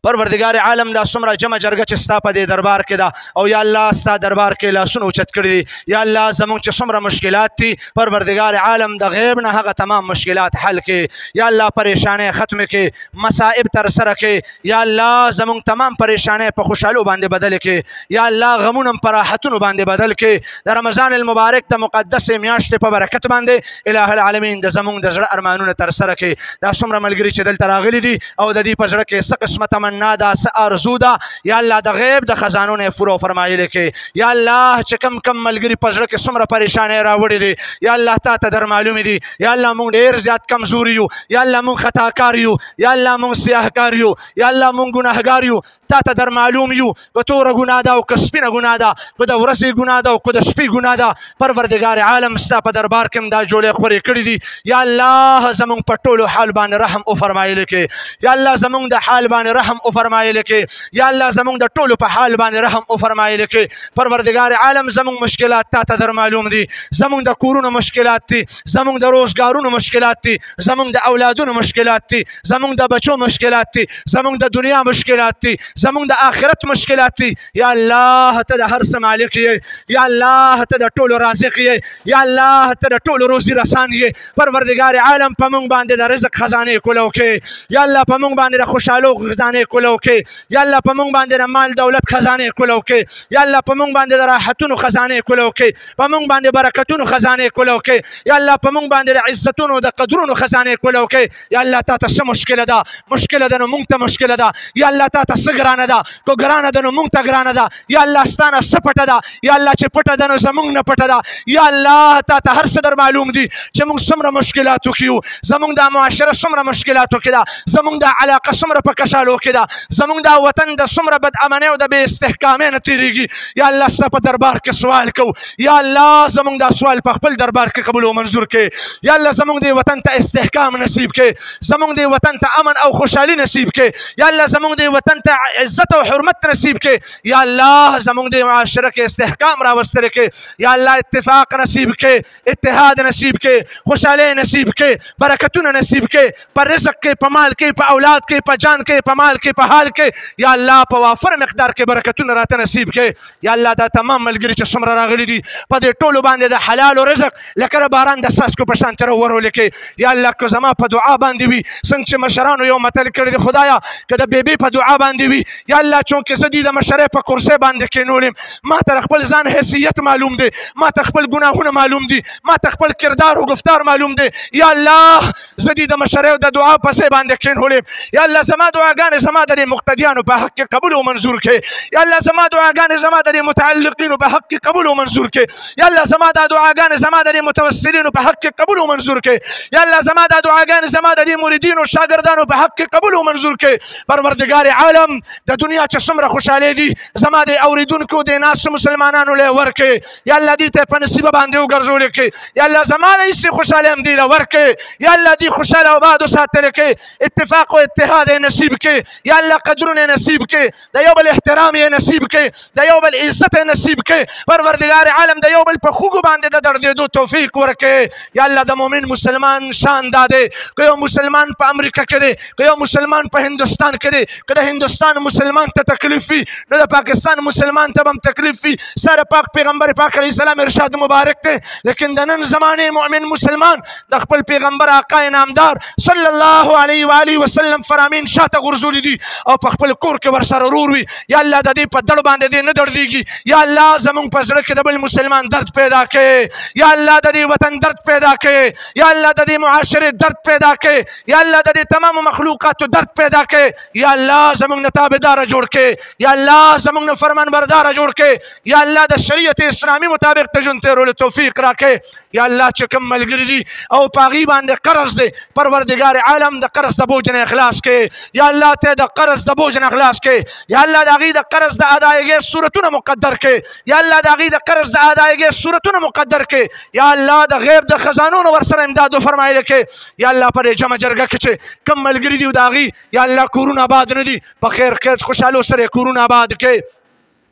پروردگار عالم دا څومره جمع جرګه چې ستا په دې دربار کې ده او یا الله ستا دربار کې لاسونه اوچت کړي دي یا الله زموږ چې څومره مشکلات دي پروردگار عالم د غیب نه هغه تمام مشکلات حل کړي یا الله پریشانۍ ختم کړي مصائب تر سره کړي یا الله زموږ تمام پریشانۍ په خوشحالو باندې بدل کړي یا الله غمونه په راحتونو باندې بدل کړي. د رمضان المبارک د مقدس میاشتې په برکت باندې الہ العالمین د زموږ د زړه ارمانونه تر سره کړي. دا څومره ملګري چې دلته راغلي دي او د دې په زړه کې څه قسمه تمنا ده څه ارزو ده یا الله د غیب د خزانو نه فرو فرمایلی کې یا الله چې کم کم ملګري په زړه کې څومره پریشانۍ راوړي دي یا الله تا ته در معلوم دي یا الله موږ ډېر زیات کمزوري یو یا الله موږ خطاکار یو یا الله موږ سیاهکار یو یا الله موږ ګناهګار یو تا ته در معلوم یو که توره ګناه ده او که سپینه ګناه ده که د ورځې ګناه ده او که د شپې ګناه ده پروردګار عالم ستا په دربار کې هم دا جوړې خورې کړي دي یا الله زموږ په ټولو حال باندې رحم وفرمایلی کې یا الله زموږ د حال باندې رحم وفرمایلی کې یا الله زموږ د ټولو په حال باندې رحم وفرمایلی کې. پروردګار عالم زموږ مشکلات تا ته در معلوم دي زموږ د کورونو مشکلات دي زموږ د روزګارونو مشکلات دي زموږ د اولادونو مشکلات دي زموږ د بچو مشکلات دي زموږ د دنیا مشکلات دي زمونږ د آخرت مشکلات دي یا الله ته د هر څه مالک یې یا الله ته د ټولو رازق یې یا الله ته د ټولو روزي رسان یې پروردګار عالم په موږ باندې د رزق خزانې کولو کې یا الله په موږ باندې د خوشحالو خزانې کولو کې یا الله په موږ باندې د مال دولت خزانې کولو کې یا الله په موږ باندې د راحتونو خزانې کولو کې په موږ باندې برکتونو خزانې کولو کې یا الله په موږ باندې د عزتونو د قدرونو خزانې کولو کې یا الله تا ته څه مشکله ده مشکله ده نو موږ ته مشکله ده یا الله تا ته څه ګرانه ده کو ګرانه ده نو موږ ته ګرانه ده یا الله ستانه څه پټه ده یا الله چې پټه ده نو زموږ نه پټه ده یا الله تا ته هر څه در معلوم دي چې موږ څومره مشکلاتو کې یو زموږ دا معاشره څومره مشکلاتو کې ده زموږ دا علاقه څومره په کشالو کې ده زموږ دا وطن د څومره بد امنۍ او د بې استحکامۍ نه تېرېږي یا الله ستا په دربار کې سوال کوو یا الله زموږ دا سوال په خپل دربار کې قبول او منظور کې یا الله زموږ دې وطن ته استحکام نصیب کې زموږ دې وطن ته امن او خوشحالي نصیب کې یا الله زموږ دې وطن ته عزت او حرمت نصیب کې یا الله زموږ دې معاشره کې استحکام راوستل کې یا الله اتفاق نصیب کې اتحاد نصیب کې خوشحالي نصیب کې برکتونه نصیب کې په رزق کې په مال کې په اولاد کې په جان کې په مال کې په حال کې یا الله په وافر مقدار کې برکتونه راته نصیب کې یا الله دا تمام ملګري چې څومره راغلي دي په دې ټولو باندې د حلال او رزق لکه د باران د څاڅکو په شان تر ورولې کې یا الله که زما په دعا باندې وي څنګه چې مشرانو یو متل کړی دی خدایا که د بیبي په دعا باندې وي یا الله چونکې زه دې د مشرۍ په کرسۍ باندې کېنولم ما ته خپل ځان حیثیت معلوم دی ما ته خپل ګناهونه معلوم دي ما ته خپل کردار او گفتار معلوم دی یا الله زه دې د مشرۍ او د دعا په ځای باندې کېنولم یا الله زما دعاګانې زما د دې مقتدیانو په حق کې قبول او منظور کړې یا الله زما دعاګانې زما د دې متعلقینو په حق کې قبول او منظور کړې یا الله زما د دعاګانې زما د دې متوسلینو په حق کې قبول او منظور کړې یا الله زما د دعاګانې زما د دې مریدینو شاګردانو په حق کې قبول او منظور کړې پروردګار عالم د دنیا چې څومره خوشحالۍ دي زما د اوریدونکو د ناستو مسلمانانو له ورکړې یا الله دې ته په نصیبه باندې وګرځولې کړې یا الله زما د هیڅ خوشحالۍ هم دې له ورکړې یا الله دې خوشحاله او باد وساتلې کړې اتفاق او اتحاد یې نصیب کړې یا الله قدرونه یې نصیب کړې د یو بل احترام یې نصیب کړې د یو بل عزت یې نصیب کړې پروردګار عالم د یو بل په خوږو باندې د دردېدو توفیق ورکړې یا الله د مؤمن مسلمان شان دا دی که یو مسلمان په امریکا کې دی که یو مسلمان په هندوستان کې دی که د هندوستان مسلمان ته تکلیف وي نو د پاکستان مسلمان ته هم تکلیف وي سره پاک پیغمبر پاک علیه السلام ارشاد مبارک دی لیکن د نن زمانې مؤمن مسلمان د خپل پیغمبر آقا نامدار صلی الله علیه و آله وسلم فرامین شاته غورځولي دي او په خپل کور کې ورسره ورور وي یا الله د دې په دړ باندې دې نه دردېږي یا الله زموږ په زړه کې د بل مسلمان درد پیدا کړي یا الله د دې وطن درد پیدا کړي یا الله د دې معاشرې درد پیدا کړي یا الله د دې تمامو مخلوقاتو درد پیدا کړي یا الله زموږ نه تابعداره جوړ کړي یا الله زموږ نه فرمان برداره جوړ کړي یا الله د شریعت اسلامي مطابق ته ژوند تېرولو توفیق راکړي یا الله چې کوم ملګري دي او په هغې باندې قرض دی پروردګار عالم د قرض د بوج نه اخلاص کړي یا الله ته د قرض د بوج نه اخلاص کړي یا الله د هغې د قرض د ادایګۍ صورتونه مقدر کړي یا الله د هغې د قرض د ادایګۍ صورتونه مقدر کړي یا الله د غیب د خزانونو ورسره امداد وفرمایلی کړي یا الله په دې جمع جرګه کې چې کوم ملګري دي د هغې یا الله کورونه آباد نه دي په خیر قید خوشحالو سره یې کورونه آباد کړي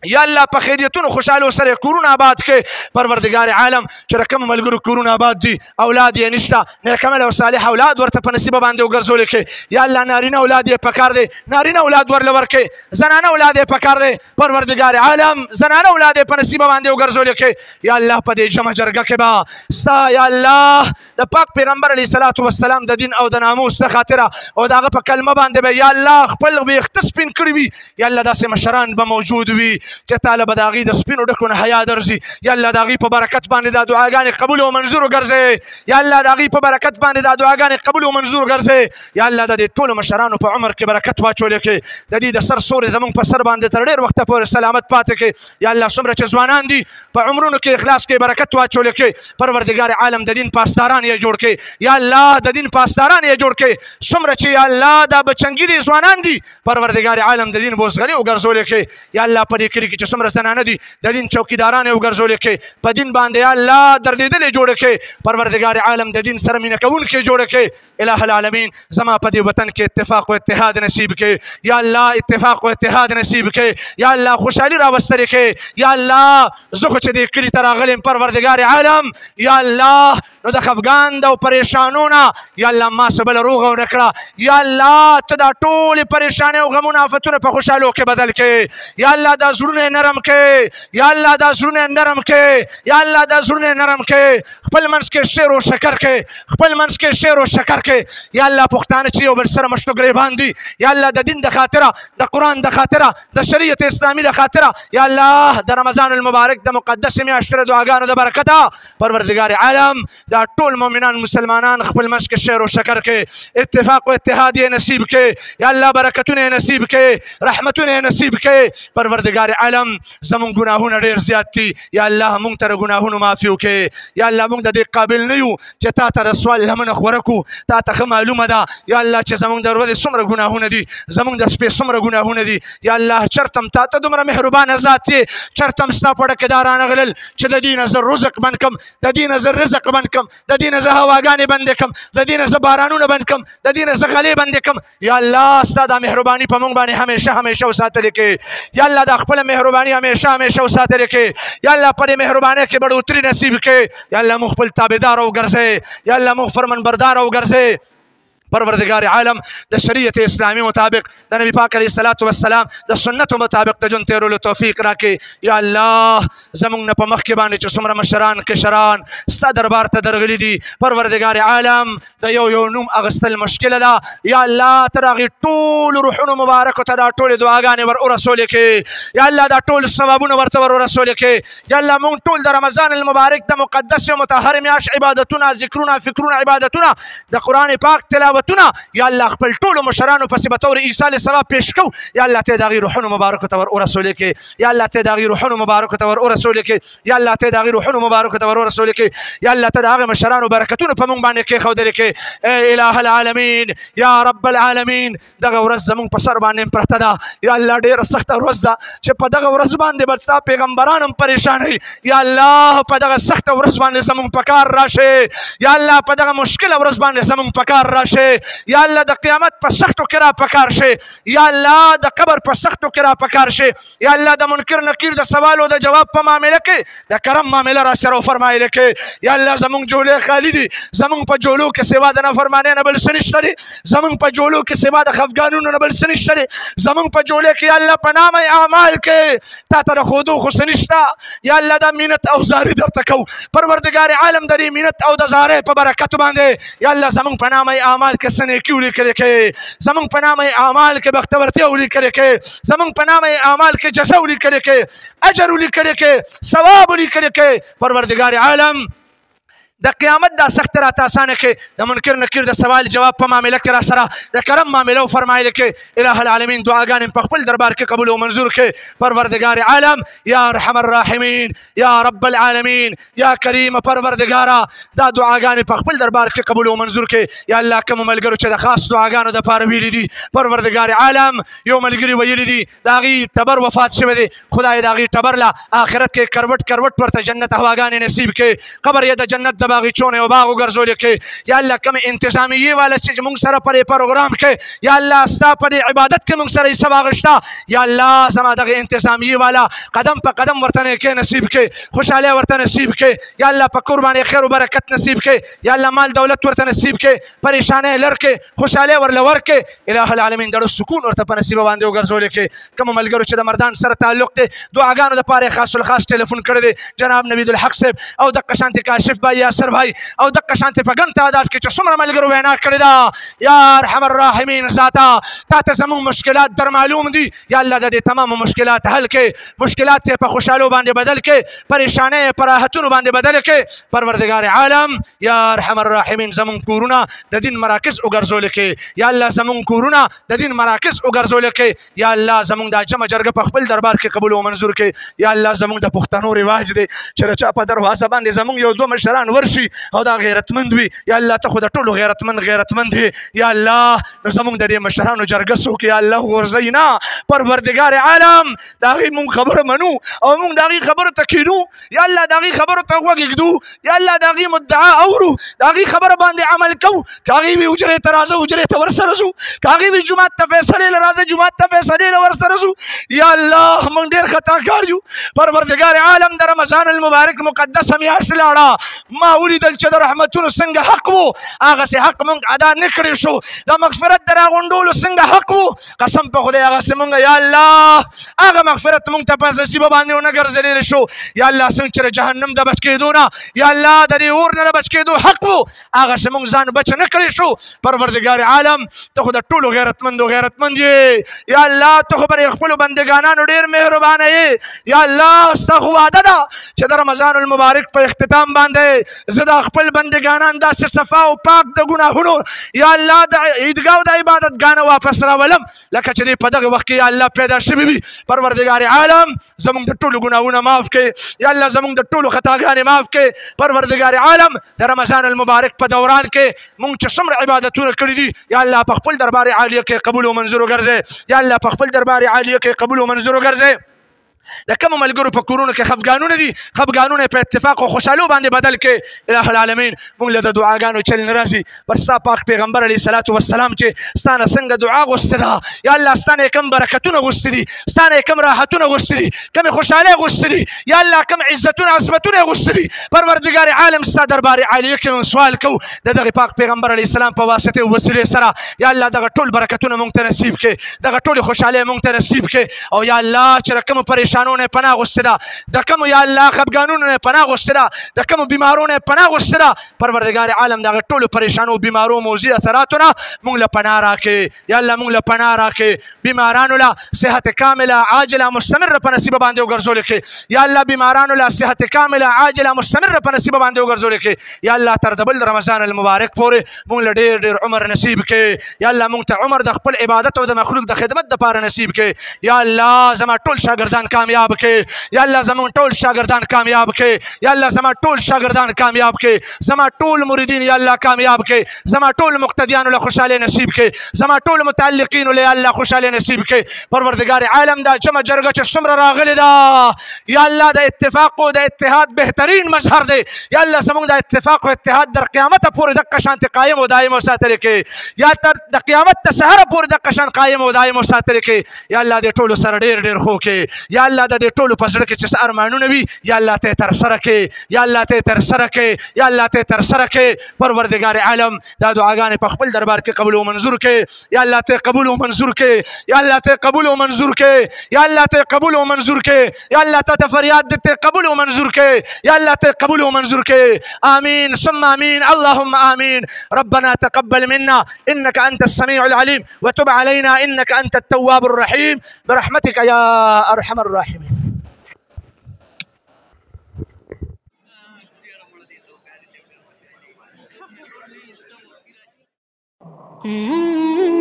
یا الله په خیریتونو خوشحالو سره کورونه آباد کړي پروردګار عالم چې د کومو ملګرو کورونه آباد دي اولاد یې نشته نیکعمل او صالح اولاد ورته په نصیبه باندې وګرځولې کړي یا الله نارینه اولاد یې پکار دی نارینه اولاد ورله ورکړي زنانه اولاد یې پکار دی پروردګار عالم زنانه اولاد یې په نصیبه باندې وګرځولې کړي یا الله په دې جمع جرګه کې به ستا یا الله د پاک پیغمبر علیه الصلاة والسلام د دین او د ناموس د خاطره او د هغه په کلمه باندې به یا الله خپل ویښته سپین کړي وي یا الله داسې مشران به موجود وي چې تعالی به د هغې د سپینو ډکو نه حیا درځي یا الله د هغې په برکت باندې دا دعاګانې قبول او منظور وګرځئ یا الله د هغې په برکت باندې دا دعاګانې قبول او منظور وګرځئ یا الله د دې ټولو مشرانو په عمر کې برکت واچولې کړي د دې د سر سورې زموږ په سر باندې تر ډېر وخته پورې سلامت پاتې کړي یا الله څومره چې ځوانان دي په عمرونو کې اخلاص کې برکت واچولې کړي پروردګار عالم د دین پاسداران یې جوړ کړي یا الله د دین پاسداران یې جوړ کړي څومره چې یا الله دا بچنګي دي ځوانان دي پروردګار عالم د دین بوزغلي وګرځولې کړي یا الله په دې کلي کې چې څومره زنانه دي د دین چوکیداران یې وګرځولې کې په دین باندې یا الله دردېدلې جوړه کې پروردګار عالم د دین سره مینه کوونکې جوړه کې الہ العالمین زما په دې وطن کې اتفاق او اتحاد نصیب کې یا الله اتفاق او اتحاد نصیب کې یا الله خوشحالي راوستلې کې یا الله زه خو چې دې کلي ته راغلم پروردګار عالم یا الله نو د خفګان د پریشانونه یا الله ما څه بله روغه ونه کړه یا الله ته دا ټولې پریشانۍ او غمونه آفتونه په خوشحالو کې بدل کې یا الله دا زړونه نرم کې یا الله دا زړونه نرم کې یا الله دا زړونه نرم کې خپل منځ کې شعر او شکر کې خپل منځ کې شعر او شکر کې یا الله پښتانه چې یو بل سره مشتو ګریبان دي یا الله د دین د خاطره د قرآن د خاطره د شریعت اسلامي د خاطره یا الله د رمضان المبارک د مقدس میاشتې د دعاګانو د برکته پروردګار عالم دا ټول مؤمنان مسلمانان خپل منځ کې شعر او شکر کې اتفاق او اتحاد یې نصیب کې یا الله برکتونه یې نصیب کې رحمتونه یې نصیب کې پروردګار عالم زمونږ ګناهونه ډېر زیات دي یا الله مونږ ته د ګناهونو معافي وکړې یا الله مونږ د دې قابل نه یو چې تا ته د سوال لمنه خوره کړو تا ته ښه معلومه ده یا الله چې زمونږ د ورځې څومره ګناهونه دي زمونږ د شپې څومره ګناهونه دي یا الله چېرته هم تا ته دومره مهربانه ذات یې چېرته هم ستا په ډکې دا رانغلل چې د دې نه زه رزق بند کړم د دې نه زه رزق بند کړم د دې نه زه هواګانې بندې کړم د دې نه زه بارانونه بند کړم د دې نه زه غلې بندې کړم یا الله ستا دا مهرباني په موږ باندې همیشه همیشه وساتلې کې یا الله دا خپله مهرباني همیشه همیشه وساتلې کې یا الله په دې مهربانۍ کې بډوتري نصیب کې یا الله موږ خپل تابعدار وګرځئ یا الله موږ فرمانبردار وګرځئ پروردگار عالم د شریعت اسلامی مطابق د نبی پاک علیه الصلاۃ والسلام د سنت مطابق د جون تیرولو توفیق راکړي یا الله زمونږ نه په مخکې باندې چې څومره مشران کشران ستا دربار ته درغلي دي پروردگار عالم د یو نوم اغستل مشکله ده یا الله ته د هغې ټولو روحونو مبارکو ته دا ټولې دعاګانې ور ورسولې کې یا الله دا ټول ثوابونه ورته ور ورسولې کې یا الله مونږ ټول د رمضان المبارک د مقدس او مطهر میاشت عبادتونه ذکرونه فکرونه عبادتونه د قرآن پاک تلاوت یا الله خپل ټولو مشرانو پسې به طور ایصال ثواب پیش کوو یا الله ته د هغې روحونو مبارکو ته ور ورسولې کې یا الله ته د هغې روحونو مبارکو ته ور ورسولې کې یا الله ته د هغې روحونو مبارکو ته ور ورسولې کې یا الله ته د هغې مشرانو برکتونه په موږ باندې کېښودلې کې ای اله العالمین یا رب العالمین دغه ورځ زموږ په سر باندې پرته ده یا الله ډېره سخته ورځ ده چې په دغه ورځ باندې به ستا پیغمبران هم پریشانوي یا الله په دغه سخته ورځ باندې زموږ په کار راشي یا الله په دغه مشکله ورځ باندې زموږ په کار راشي یا الله د قیامت په سختو کې را پکار شي یا الله د قبر په سختو کې را پکار شي یا الله د منکر نکیر د سوال او د جواب په معامله کې د کرم معامله را سره وفرمایله کې یا الله زمونږ جولې خالی دي زمونږ په جولو کې سوا د نافرمانۍ نه بل څه نشته دي زمونږ په جولو کې سوا د خفګانونو نه بل څه نشته دي زمونږ په جولې کې یا الله په نامه اعمال کې تا ته د ښودو خو څه نشته یا الله دا مینت او زاري درته کوو پروردګار عالم د دې مینت او د زارۍ په برکت باندې یا الله زمونږ په نامه اعمال کې سنیکي ولیکلې کې زمونږ په نامه اعمال کې بختورتیا ولیکلې کې زمونږ په نامه اعمال کې جزا ولیکلې کې اجر ولیکلې کې ثواب ولیکلې کې پروردګار عالم د قیامت دا سخت راته اسانه کې د منکر نکیر د سوال جواب په معامله کې را سره د کرم معامله وفرمایله کې الہ العالمین دعاګانې په خپل دربار کې قبول او منظور کې پروردګار عالم یا ارحم الراحمین یا رب العالمین یا کریم پروردګارا دا دعاګانې په خپل دربار کې قبول او منظور کې یا الله کوم ملګرو چې د خاص دعاګانو د پاره ویلي دي پروردګار عالم یو ملګري ویلي دي د هغې ټبر وفات شوی دی خدای د هغې ټبر له آخرت کې کروټ کروټ ورته جنت هواګانې نصیب کې قبر یې د جنت باغچونه او باغ وګرځولې کې یا الله کوم انتظامیه والا چې موږ سره پرې پروګرام کې یا الله ستا په عبادت کې موږ سره حصه واخیسته یا الله زما دغه انتظامیه والا قدم په قدم ورته کې نصیب کې خوشحالي ورته نصیب کې یا الله په کور باندې خیر او برکت نصیب کې یا الله مال دولت ورته نصیب کې پریشانۍ لر کې خوشحالي ورله ورکې الہ العالمین دړو سکون ورته په نصیب باندې وګرځولې کې کوم ملګرو چې د مردان سره تعلق دی دعاګانو دپاره خاص الخاص ټلیفون کړی دی جناب نوید الحق صاحب او دقه شانتې کاشف بھائی یاسر بھائی او دقه شانتې په ګڼ تعداد کې چې څومره ملګرو وینا کړې ده یا ارحم الراحمین ذاته تا ته زموږ مشکلات در معلوم دي یا الله د دې تمامو مشکلات حل کې مشکلات یې په خوشحالو باندې بدل کې پریشانۍ یې په راحتونو باندې بدل کې پروردګار عالم یا ارحم الراحمین زموږ کورونه د دین مراکز وګرځولې کې یا الله زموږ کورونه د دین مراکز وګرځولې کې یا الله زموږ دا جمع جرګه په خپل دربار کې قبول او منظور کې یا الله زموږ د پښتنو رواج دی چې د چا په دروازه باندې زموږ یو دوه مشران ورځي شي او دا غیرتمند وي. یا الله ته خو د ټولو غیرتمند دی. یا الله نو زمونږ د دې مشرانو جرګه څوک یا الله غورځوي نه. پروردګار عالم د هغې مونږ خبره منو او مونږ د هغې خبرو ته کینو. یا الله د هغې خبرو ته غوږ ږدو. یا الله د هغې مدعا اورو، د هغې خبره باندې عمل کوو. که هغې وي حجرې ته راځه حجرې ته ورسره ځو، که هغې وي جومات ته فیصلې له راځه جومات ته فیصلې له ورسره ځو. یا الله مونږ ډېر خطاکار یو. پروردګار عالم د رمضان المبارک مقدسه میاشت لاړه، ما ولیدل چې د رحمتونو څنګه حق وو هغسې حق مونږ ادا نه کړی شو. د مغفرت د راغونډولو څنګه حق وو قسم په خدای هغسې مونږ یا الله هغه مغفرت مونږ ته په نصیبه باندې ونه ګرځېدلی شو. یا الله څنګه چې د جهنم د بچ کېدو نه یا الله د دې اور نه د بچ کېدو حق وو هغسې مونږ ځان بچ نه کړی شو. پروردګار عالم ته خو د ټولو غیرتمند یې. یا الله ته خو پر خپلو بندګانانو ډېر مهربانه یې. یا الله ستا خو وعده ده چې د رمضان المبارک په اختتام باندې زه د خپل بندګانان داسې صفا او پاک د ګناهونو یا الله د عیدګاه د عبادتګانو واپس راولم لکه چې دې په دغه وخت کې یا الله پیدا شوي وي. پروردګار عالم زمونږ د ټولو ګناهونه معاف کړې. یا الله زمونږ د ټولو خطاګانې معاف کړې. پروردګار عالم د رمضان المبارک په دوران کې مونږ چې څومره عبادتونه کړي دي یا الله په خپل دربار عالیه کې قبول او منظور وګرځې. یا الله په خپل دربار عالیه کې قبول او منظور وګرځې. د کومو ملګرو په کورونو کې خفګانونه دي خفګانونه په اتفاق او خوشحالو باندې بدل کې. الہ العالمین مونږ له د دعاګانو چل نه راسي پر ستا پاک پیغمبر علیه الصلاة والسلام چې ستا نه څنګه دعا غوښتې ده. یا الله ستا نه یې کوم برکتونه غوښتي دي، ستا نه یې کوم راحتونه غوښتي دي، کومې خوشحالۍ غوښتي دي، یا الله کوم عزتونه عظمتونه یې غوښتي دي. پروردګار عالم ستا دربار عالیه کې مونږ سوال کوو د دغې پاک پیغمبر علیه السلام په واسطې او وسیلې سره. یا الله دغه ټول برکتونه مونږ ته نصیب کړې، دغه ټولې خوشحالۍ مونږ ته نصیب کړې. او یا الله چې د کومو پریشانونو یې پناه غوښتې ده، د کومو یا الله خفګانونو نه پناه غوښتې ده، د کومو بیمارونو نه پناه غوښتې ده. پروردګار عالم دغه ټولو پریشانو بیمارو موضوع اثراتو نه مونږ له پناه راکړې. یا الله مونږ له پناه راکړې. بیمارانو له صحت کامله عاجله مستمره په نصیبه باندې وګرځولې کړې. یا الله بیمارانو له صحت کامله عاجله مستمره په نصیبه باندې وګرځولې کړې. یا الله تر د بل رمضان المبارک پورې مونږ له ډېر ډېر عمر نصیب کړې. یا الله مونږ ته عمر د خپل عبادت او د مخلوق د خدمت دپاره نصیب کړې. یا الله زما ټول شاګردان کامیاب کړې. یا الله زمون ټول شاګردان کامیاب کړي. یا الله زما ټول شاګردان کامیاب کړي. زما ټول مریدین یا الله کامیاب کړي. زما ټول مقتدیانو له خوشحالۍ نصیب کړي. زما ټول متعلقینو له الله خوشحالۍ نصیب کړي. پروردګار عالم دا جمع جرګه چې څومره راغلې ده یا الله د اتفاق او د اتحاد بهترین مظهر دی. یا الله زمونږ د اتفاق او اتحاد در قیامته پورې دقه شانتې قایم او دایم وساتلې کړي. یا تر د قیامت ته سهره پورې دقه شان قایم او دایم وساتلې کړي. یا الله دې ټولو سره ډېر ډېر خو کړي. یا الله د دې ټولو په زړه کې چې څه ارمانونه وي یا الله ته یې ترسره کړي. یا الله ته یې ترسره کړي. یا الله ته یې ترسره کړي. پروردګار عالم دا دعاګانې په خپل دربار کې قبول او منظور کړي. یا الله ته یې قبول او منظور کړي. یا الله ته یې قبول او منظور کړي. یا الله ته یې قبول او منظور کړي. یا الله ته د فریاد دې ته قبول او منظور کړي. یا الله ته یې قبول او منظور کړي. آمین ثم آمین اللهم آمین. ربنا تقبل منا إنك أنت السميع العليم وتب علينا إنك أنت التواب الرحيم برحمتك يا أرحم الراحمين. Mm-hmm.